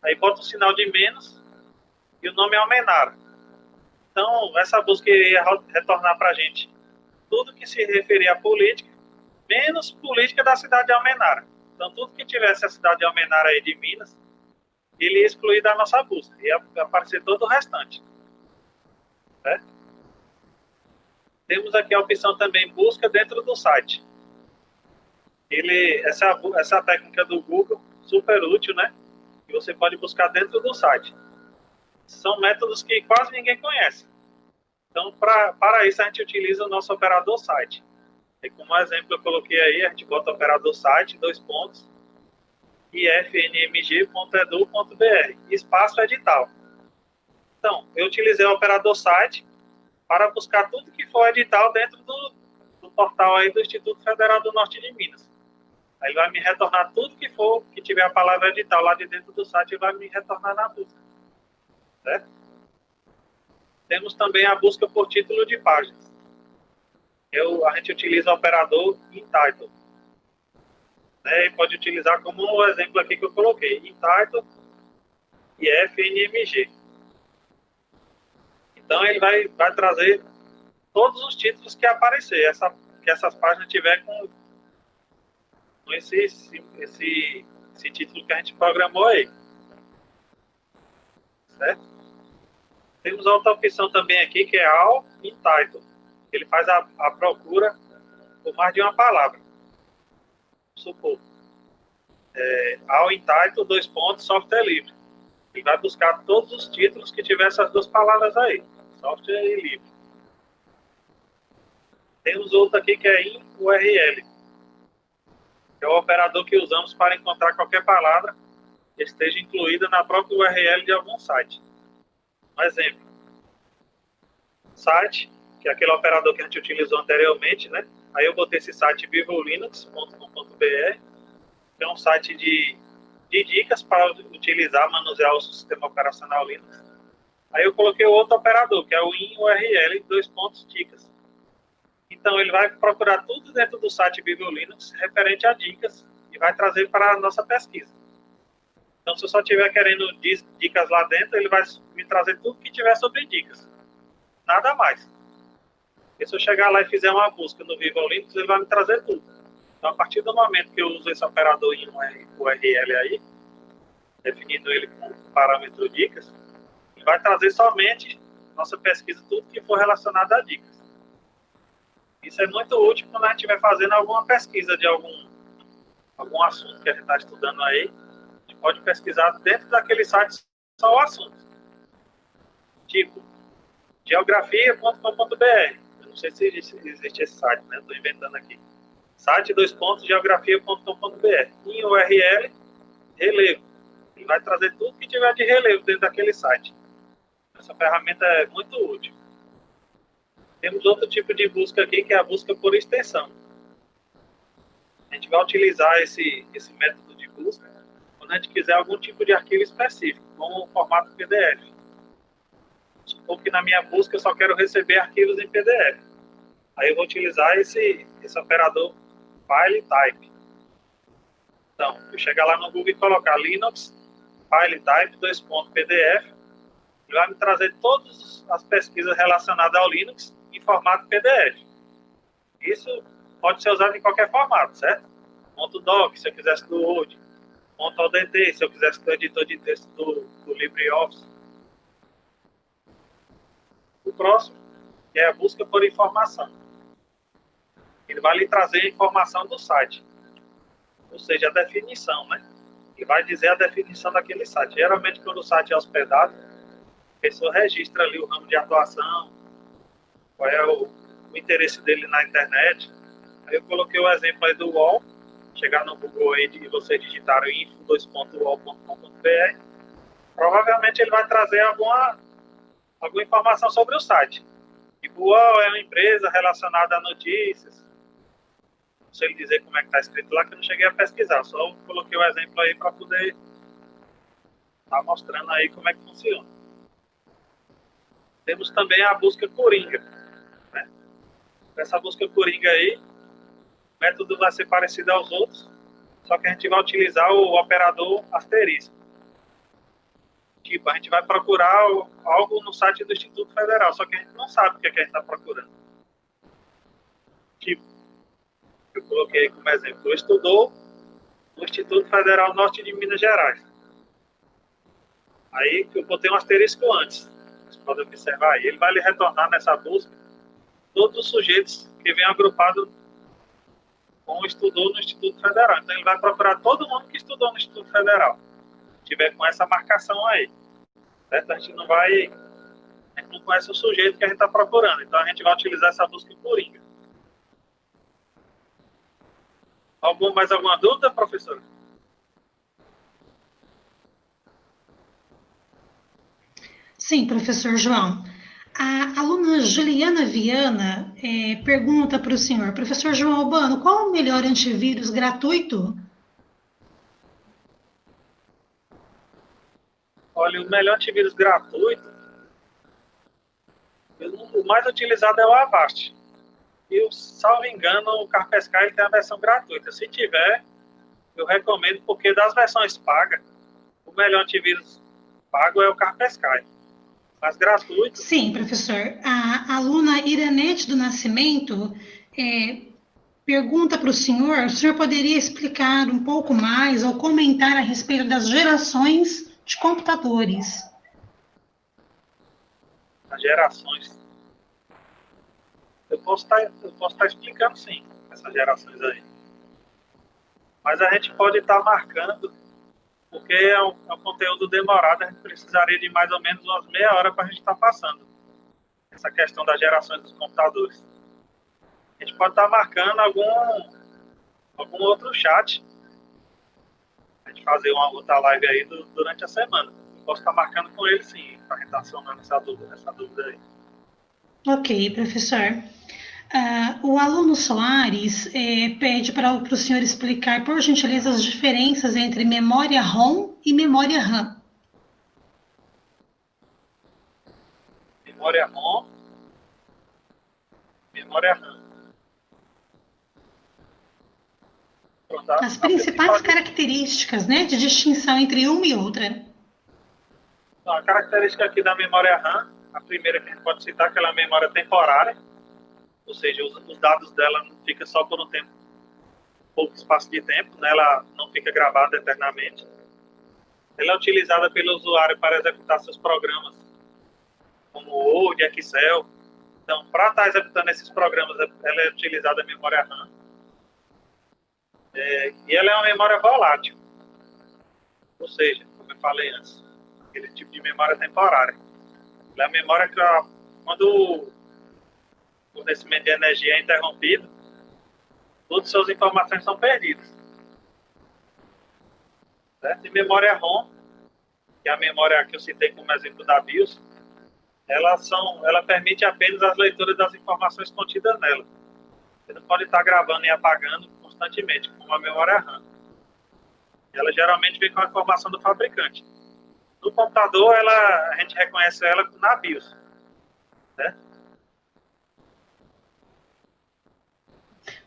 aí bota o sinal de menos e o nome é Almenara. Então, essa busca iria retornar para a gente tudo que se referir à política, menos política da cidade de Almenara. Então, tudo que tivesse a cidade de Almenara aí de Minas, ele ia excluir da nossa busca, ia aparecer todo o restante. Certo? Temos aqui a opção também busca dentro do site. Essa técnica do Google, super útil, né? Que você pode buscar dentro do site. São métodos que quase ninguém conhece. Então, para isso, a gente utiliza o nosso operador site. E como exemplo, eu coloquei aí, a gente bota operador site, ifnmg.edu.br, espaço edital. Então, eu utilizei o operador site para buscar tudo que for edital dentro do portal aí do Instituto Federal do Norte de Minas. Aí ele vai me retornar tudo que for, que tiver a palavra edital lá de dentro do site, ele vai me retornar na busca. Certo? Temos também a busca por título de páginas. A gente utiliza o operador InTitle. Né? E pode utilizar como o exemplo aqui que eu coloquei, InTitle e FNMG. Então, ele vai trazer todos os títulos que aparecer, que essas páginas tiver com esse título que a gente programou aí. Certo? Temos outra opção também aqui, que é All in Title. Ele faz a procura por mais de uma palavra. Vamos supor. All in Title, software livre. Ele vai buscar todos os títulos que tiver essas duas palavras aí. Software e livre. Temos outro aqui que é in URL. É o operador que usamos para encontrar qualquer palavra que esteja incluída na própria URL de algum site. Um exemplo. Site, que é aquele operador que a gente utilizou anteriormente, né? Aí eu botei esse site vivolinux.com.br, que é um site de dicas para utilizar, manusear o sistema operacional Linux. Aí eu coloquei o outro operador, que é o IN-URL, dois pontos dicas. Então, ele vai procurar tudo dentro do site BibleLinux referente a dicas e vai trazer para a nossa pesquisa. Então, se eu só estiver querendo dicas lá dentro, ele vai me trazer tudo que tiver sobre dicas. Nada mais. E se eu chegar lá e fizer uma busca no BibleLinux, ele vai me trazer tudo. Então, a partir do momento que eu uso esse operador IN-URL aí, definindo ele com parâmetro dicas, ele vai trazer somente nossa pesquisa, tudo que for relacionado a dicas. Isso é muito útil quando a gente estiver fazendo alguma pesquisa de algum assunto que a gente está estudando aí. A gente pode pesquisar dentro daquele site só o assunto. Tipo, geografia.com.br. Eu não sei se existe esse site, né? Estou inventando aqui. Site geografia.com.br. Em URL, relevo. Ele vai trazer tudo que tiver de relevo dentro daquele site. Essa ferramenta é muito útil. Temos outro tipo de busca aqui, que é a busca por extensão. A gente vai utilizar esse método de busca quando a gente quiser algum tipo de arquivo específico, como o formato PDF. Supor que na minha busca eu só quero receber arquivos em PDF. Aí eu vou utilizar esse operador file type. Então, eu chegar lá no Google e colocar Linux, file type, .pdf, ele vai me trazer todas as pesquisas relacionadas ao Linux em formato PDF. Isso pode ser usado em qualquer formato, certo? .doc, se eu quisesse do Word. .odt, se eu quisesse do editor de texto do LibreOffice. O próximo é a busca por informação. Ele vai lhe trazer a informação do site. Ou seja, a definição, né? Ele vai dizer a definição daquele site. Geralmente, quando o site é hospedado, a pessoa registra ali o ramo de atuação, qual é o interesse dele na internet. Aí eu coloquei o exemplo aí do UOL. Chegar no Google aí e vocês digitaram info.uol.com.br, provavelmente ele vai trazer alguma informação sobre o site. Tipo, o UOL é uma empresa relacionada a notícias. Não sei dizer como é que está escrito lá, que eu não cheguei a pesquisar. Só coloquei o exemplo aí para poder estar mostrando aí como é que funciona. Temos também a busca Coringa. Né? Essa busca Coringa aí, o método vai ser parecido aos outros, só que a gente vai utilizar o operador asterisco. Tipo, a gente vai procurar algo no site do Instituto Federal, só que a gente não sabe o que a gente está procurando. Tipo, eu coloquei como exemplo, eu estudou no Instituto Federal Norte de Minas Gerais. Aí eu botei um asterisco antes. Vocês podem observar aí. Ele vai lhe retornar nessa busca todos os sujeitos que vêm agrupados com estudou no Instituto Federal. Então ele vai procurar todo mundo que estudou no Instituto Federal. Se tiver com essa marcação aí. Certo? A gente não conhece o sujeito que a gente está procurando. Então a gente vai utilizar essa busca Coringa. Mais alguma dúvida, professora? Sim, professor João. A aluna Juliana Viana pergunta para o senhor, professor João Albano, qual o melhor antivírus gratuito? Olha, o melhor antivírus gratuito, o mais utilizado é o Avast. E, salvo engano, o Kaspersky tem a versão gratuita. Se tiver, eu recomendo, porque das versões pagas, o melhor antivírus pago é o Kaspersky. Mas gratuito. Sim, professor. A aluna Iranete do Nascimento pergunta para o senhor poderia explicar um pouco mais ou comentar a respeito das gerações de computadores? As gerações. Eu posso estar explicando, sim, essas gerações aí. Mas a gente pode estar marcando, porque é um conteúdo demorado, a gente precisaria de mais ou menos umas meia hora para a gente estar passando essa questão das gerações dos computadores. A gente pode estar marcando algum outro chat, a gente fazer uma outra live aí durante a semana. Eu posso estar marcando com ele, sim, para a gente estar acionando essa dúvida aí. Ok, professor. O aluno Soares pede para o senhor explicar, por gentileza, as diferenças entre memória ROM e memória RAM. memória ROM, memória RAM. Pronto, As principais características, né, de distinção entre uma e outra. Então, a característica aqui da memória RAM, a primeira que a gente pode citar, é que ela é uma memória temporária, ou seja, os dados dela não ficam só por um tempo, pouco espaço de tempo, né? Ela não fica gravada eternamente. Ela é utilizada pelo usuário para executar seus programas, como Word, Excel. Então, para estar executando esses programas, ela é utilizada a memória RAM. E ela é uma memória volátil, ou seja, como eu falei antes, aquele tipo de memória temporária. Ela é a memória que, quando o fornecimento de energia é interrompido, todas as suas informações são perdidas. Certo? E memória ROM, que é a memória que eu citei como exemplo da BIOS, ela permite apenas as leituras das informações contidas nela. Você não pode estar gravando e apagando constantemente, como a memória RAM. Ela geralmente vem com a informação do fabricante. No computador, a gente reconhece ela na BIOS. Certo?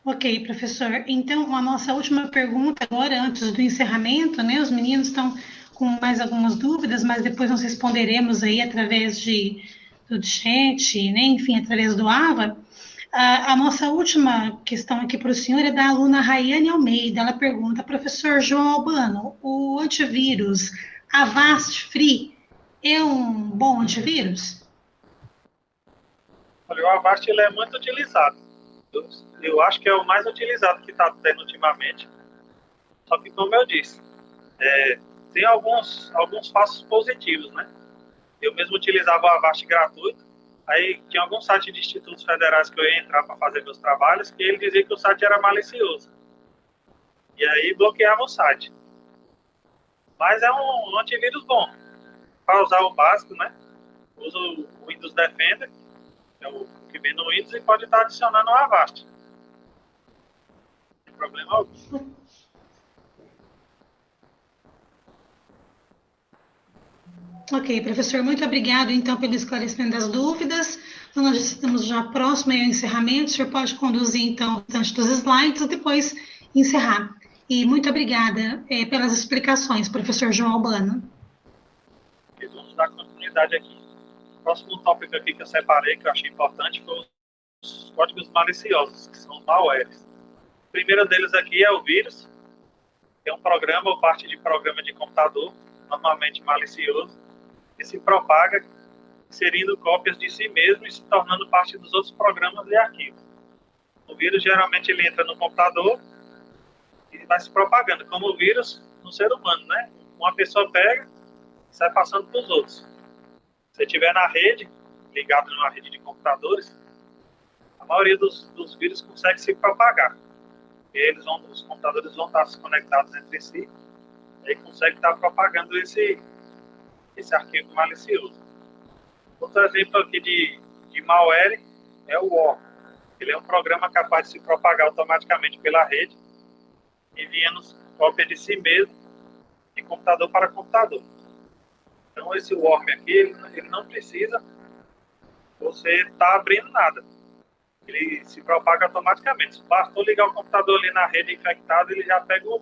Ok, professor. Então, a nossa última pergunta agora, antes do encerramento, né? Os meninos estão com mais algumas dúvidas, mas depois nós responderemos aí através do chat, né? Enfim, através do AVA. A nossa última questão aqui para o senhor é da aluna Rayane Almeida. Ela pergunta, professor João Albano, o antivírus Avast Free é um bom antivírus? Olha, o Avast ele é muito utilizado. Eu acho que é o mais utilizado que está tendo ultimamente. Só que, como eu disse, tem alguns passos positivos, né? Eu mesmo utilizava o Avast gratuito. Aí tinha alguns sites de institutos federais que eu ia entrar para fazer meus trabalhos, que ele dizia que o site era malicioso. E aí bloqueava o site. Mas é um antivírus bom. Para usar o básico, né? Usa o Windows Defender, que é o que vem no Windows, e pode estar adicionando o Avast. Não tem problema algum. Ok, professor, muito obrigado, então, pelo esclarecimento das dúvidas. Então, nós estamos já próximo ao encerramento. O senhor pode conduzir, então, o restante dos slides e depois encerrar. E muito obrigada pelas explicações, professor João Albano. Vamos dar continuidade aqui. O próximo tópico aqui que eu separei, que eu achei importante, foi os códigos maliciosos, que são os malwares. O primeiro deles aqui é o vírus, que é um programa ou parte de programa de computador, normalmente malicioso, que se propaga inserindo cópias de si mesmo e se tornando parte dos outros programas e arquivos. O vírus geralmente ele entra no computador e vai se propagando, como o vírus no ser humano, né? Uma pessoa pega e sai passando para os outros. Se você estiver na rede, ligado numa rede de computadores, a maioria dos vírus consegue se propagar. E os computadores vão estar conectados entre si e aí consegue estar propagando esse arquivo malicioso. Outro exemplo aqui de malware é o War. Ele é um programa capaz de se propagar automaticamente pela rede, enviando cópia de si mesmo de computador para computador. Então, esse worm aqui, ele não precisa você estar abrindo nada. Ele se propaga automaticamente. Se bastou ligar o computador ali na rede infectada, ele já pega o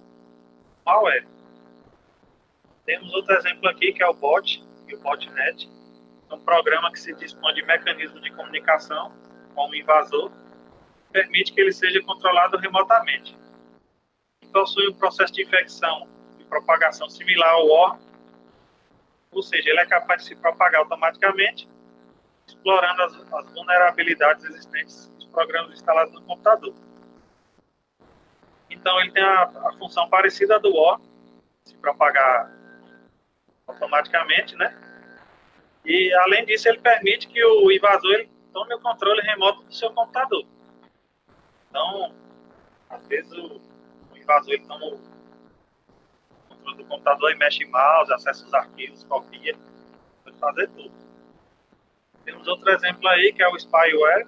malware. Temos outro exemplo aqui, que é o bot e o botnet. É um programa que se dispõe de mecanismos de comunicação com o invasor, permite que ele seja controlado remotamente. E possui um processo de infecção e propagação similar ao worm, ou seja, ele é capaz de se propagar automaticamente, explorando as vulnerabilidades existentes nos programas instalados no computador. Então, ele tem a função parecida do worm, se propagar automaticamente, né? E, além disso, ele permite que o invasor ele tome o controle remoto do seu computador. Então, às vezes, o invasor ele toma o controle do computador e mexe em mouse, acessa os arquivos, copia, pode fazer tudo. Temos outro exemplo aí, que é o spyware.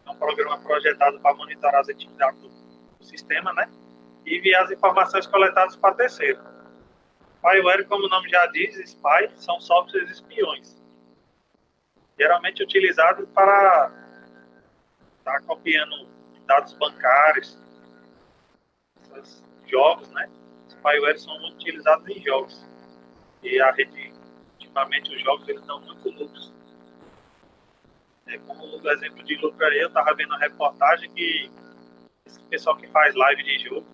É um programa projetado para monitorar as atividades do sistema, né? E enviar as informações coletadas para terceiro. Spyware, como o nome já diz, spy, são softwares espiões. geralmente utilizado para estar copiando dados bancários, esses jogos, né? Os spywares são muito utilizados em jogos. E a rede, ultimamente, os jogos eles dão muito lucros. Como o exemplo de lucro aí, eu estava vendo uma reportagem que esse pessoal que faz live de jogo,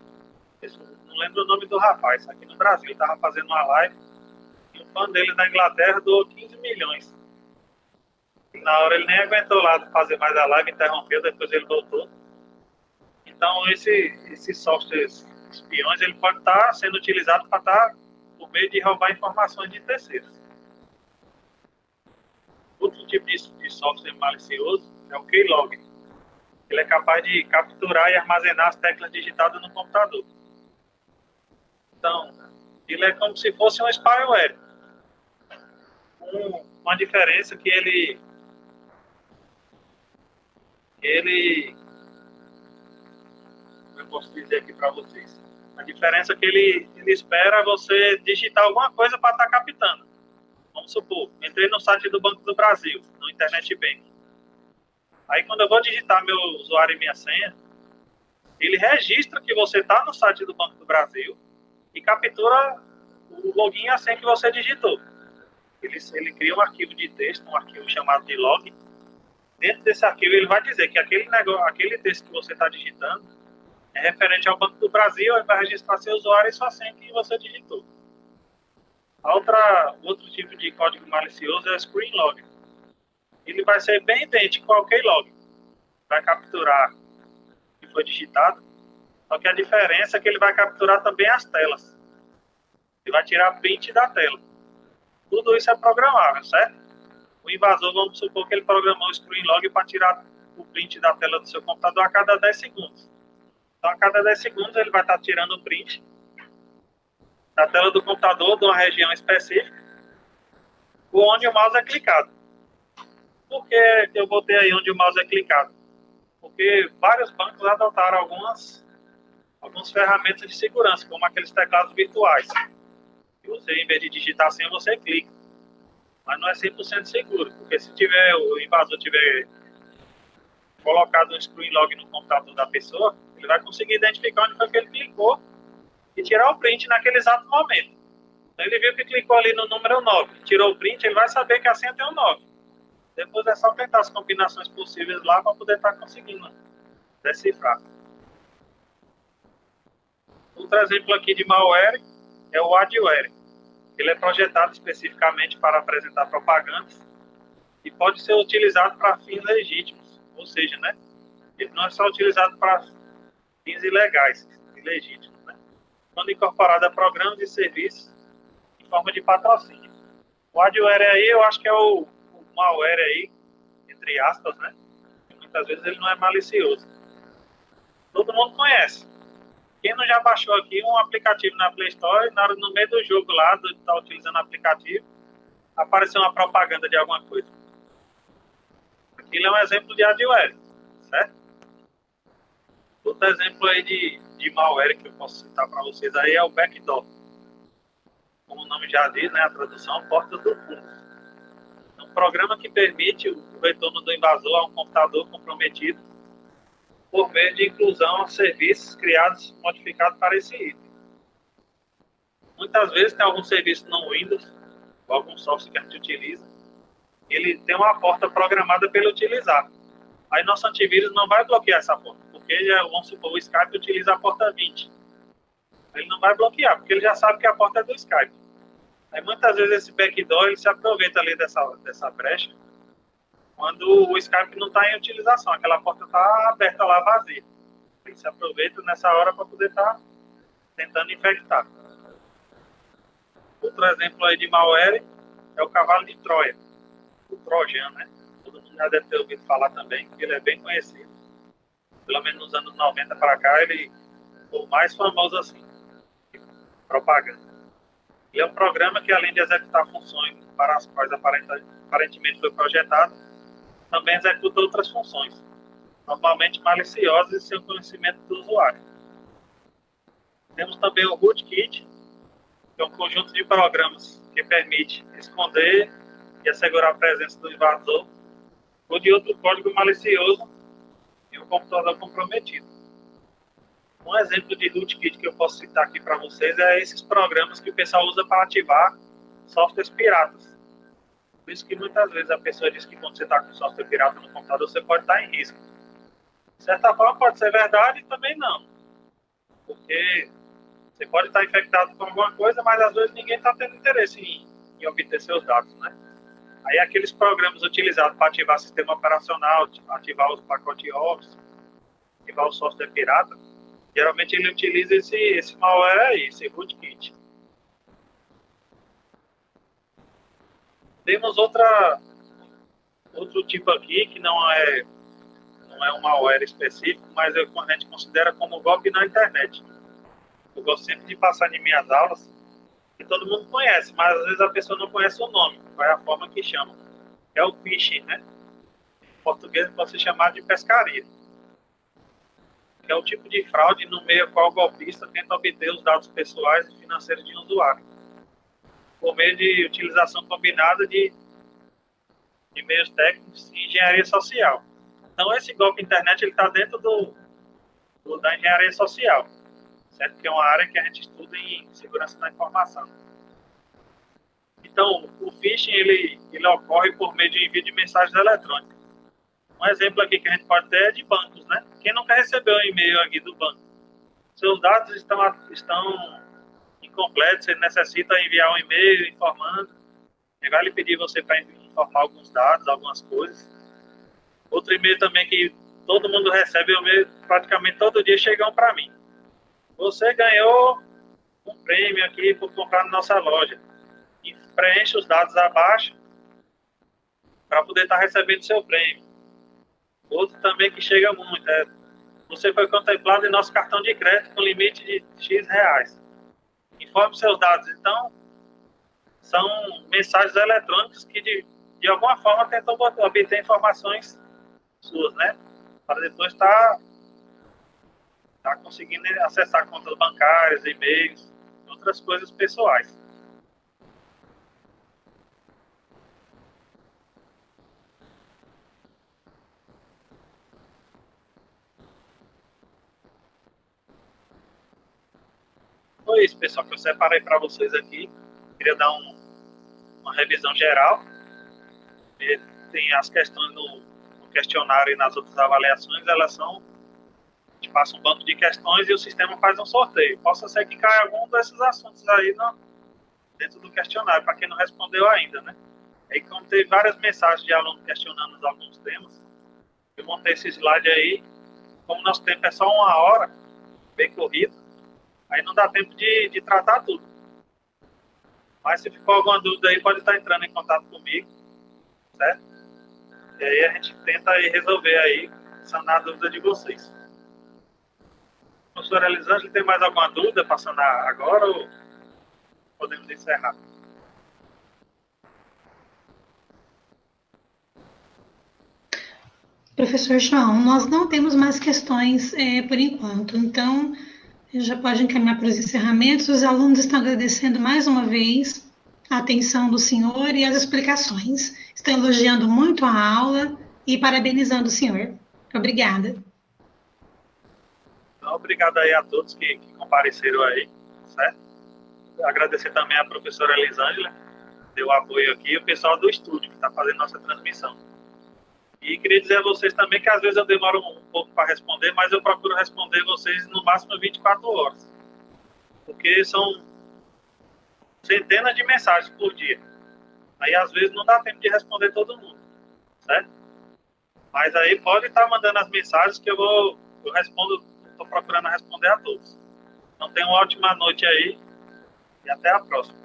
não lembro o nome do rapaz, aqui no Brasil, estava fazendo uma live e um fã dele na Inglaterra doou 15 milhões. E na hora ele nem aguentou lá fazer mais a live, interrompeu, depois ele voltou. Então, esses softwares espiões, ele pode estar sendo utilizado para estar por meio de roubar informações de terceiros. Outro tipo de software malicioso é o keylog. Ele é capaz de capturar e armazenar as teclas digitadas no computador. Então, ele é como se fosse um spyware. Uma diferença que eu posso dizer aqui para vocês. A diferença é que ele espera você digitar alguma coisa para estar captando. Vamos supor, entrei no site do Banco do Brasil, no Internet Bank. Aí quando eu vou digitar meu usuário e minha senha, ele registra que você está no site do Banco do Brasil e captura o login e a senha que você digitou. Ele cria um arquivo de texto, um arquivo chamado de log. Dentro desse arquivo ele vai dizer que aquele texto que você está digitando é referente ao Banco do Brasil, e vai registrar seu usuário e sua senha que você digitou. Outro tipo de código malicioso é o screen log. Ele vai ser bem idêntico ao keylog. Vai capturar o que foi digitado, só que a diferença é que ele vai capturar também as telas. Ele vai tirar print da tela. Tudo isso é programável, certo? O invasor, vamos supor que ele programou o screen log para tirar o print da tela do seu computador a cada 10 segundos. Então, a cada 10 segundos, ele vai estar tirando o print da tela do computador de uma região específica, por onde o mouse é clicado. Por que eu botei aí onde o mouse é clicado? Porque vários bancos adotaram algumas ferramentas de segurança, como aqueles teclados virtuais. E você, em vez de digitar a senha, você clica. Mas não é 100% seguro, porque se o invasor tiver colocado um screen log no computador da pessoa, ele vai conseguir identificar onde foi que ele clicou e tirar o print naquele exato momento. Então ele viu que clicou ali no número 9, tirou o print, ele vai saber que a senha tem um 9. Depois é só tentar as combinações possíveis lá para poder estar conseguindo decifrar. Outro exemplo aqui de malware é o adware. Ele é projetado especificamente para apresentar propagandas e pode ser utilizado para fins legítimos, ou seja, né, ele não é só utilizado para fins ilegais, ilegítimos, né, quando incorporado a programas e serviços em forma de patrocínio. O adware aí, eu acho que é o malware aí, entre aspas, né, e muitas vezes ele não é malicioso. Todo mundo conhece. Quem não já baixou aqui um aplicativo na Play Store, no meio do jogo lá, está utilizando o aplicativo, apareceu uma propaganda de alguma coisa. Aquilo é um exemplo de adware, certo? Outro exemplo aí de malware que eu posso citar para vocês aí é o backdoor. Como o nome já diz, né, a tradução, porta do fundo. É um programa que permite o retorno do invasor a um computador comprometido por meio de inclusão a serviços criados, modificados para esse item. Muitas vezes tem algum serviço no Windows, ou algum software que a gente utiliza, ele tem uma porta programada para ele utilizar. Aí nosso antivírus não vai bloquear essa porta, porque vamos supor, o Skype utiliza a porta 20. Ele não vai bloquear, porque ele já sabe que a porta é do Skype. Aí muitas vezes esse backdoor ele se aproveita ali dessa brecha, quando o Skype não está em utilização, aquela porta está aberta lá, vazia. Ele se aproveita nessa hora para poder estar tentando infectar. Outro exemplo aí de malware é o cavalo de Troia, o Trojan, né? Todo mundo já deve ter ouvido falar também, que ele é bem conhecido. Pelo menos nos anos 90 para cá, ele foi o mais famoso assim, propaganda. Ele é um programa que, além de executar funções para as quais aparentemente foi projetado, também executa outras funções, normalmente maliciosas e sem conhecimento do usuário. Temos também o rootkit, que é um conjunto de programas que permite esconder e assegurar a presença do invasor ou de outro código malicioso em um computador comprometido. Um exemplo de rootkit que eu posso citar aqui para vocês é esses programas que o pessoal usa para ativar softwares piratas. Por isso que muitas vezes a pessoa diz que quando você está com software pirata no computador, você pode estar em risco. De certa forma pode ser verdade e também não. Porque você pode estar infectado com alguma coisa, mas às vezes ninguém está tendo interesse em obter seus dados, né? Aí aqueles programas utilizados para ativar sistema operacional, ativar os pacotes Office, ativar o software pirata, geralmente ele utiliza esse malware aí, esse rootkit. Temos outro tipo aqui, que não é um malware específico, mas a gente considera como golpe na internet. Eu gosto sempre de passar em minhas aulas, que todo mundo conhece, mas às vezes a pessoa não conhece o nome, qual é a forma que chama. É o phishing, né? Em português pode ser chamado de pescaria. Que é o tipo de fraude no meio ao qual o golpista tenta obter os dados pessoais e financeiros de um usuário, por meio de utilização combinada de meios técnicos e engenharia social. Então, esse golpe internet está dentro da engenharia social, certo? Que é uma área que a gente estuda em segurança da informação. Então, o phishing ele ocorre por meio de envio de mensagens eletrônicas. Um exemplo aqui que a gente pode ter é de bancos, né? Quem nunca recebeu um e-mail aqui do banco? Seus dados estão incompletos, você necessita enviar um e-mail informando. Ele vai lhe pedir você para informar alguns dados, algumas coisas. Outro e-mail também que todo mundo recebe, e-mail praticamente todo dia chegam para mim. Você ganhou um prêmio aqui por comprar na nossa loja. E preenche os dados abaixo para poder estar recebendo seu prêmio. Outro também que chega muito é: você foi contemplado em nosso cartão de crédito com limite de X reais. Informe seus dados. Então, são mensagens eletrônicas que de alguma forma tentam obter informações suas, né? Para depois estar conseguindo acessar contas bancárias, e-mails, outras coisas pessoais. Foi isso, pessoal, que eu separei para vocês aqui. Queria dar uma revisão geral. E tem as questões no questionário e nas outras avaliações, elas são: a gente passa um banco de questões e o sistema faz um sorteio. Possa ser que caia algum desses assuntos aí dentro do questionário, para quem não respondeu ainda, né? Aí, como teve várias mensagens de alunos questionando alguns temas, eu montei esse slide aí. Como nosso tempo é só 1 hora, bem corrido, aí não dá tempo de tratar tudo. Mas se ficou alguma dúvida aí, pode estar entrando em contato comigo, certo? E aí a gente tenta aí resolver aí, sanar a dúvida de vocês. Professora Elisângela, tem mais alguma dúvida para sanar agora ou podemos encerrar? Professor João, nós não temos mais questões por enquanto, então já pode encaminhar para os encerramentos. Os alunos estão agradecendo mais uma vez a atenção do senhor e as explicações. Estão elogiando muito a aula e parabenizando o senhor. Obrigada. Obrigado aí a todos que compareceram aí, certo? Agradecer também a professora Elisângela, que deu apoio aqui, e o pessoal do estúdio que está fazendo nossa transmissão. E queria dizer a vocês também que às vezes eu demoro um pouco para responder, mas eu procuro responder vocês no máximo 24 horas. Porque são centenas de mensagens por dia. Aí às vezes não dá tempo de responder todo mundo, certo? Mas aí pode estar mandando as mensagens que eu respondo, estou procurando responder a todos. Então tenham uma ótima noite aí e até a próxima.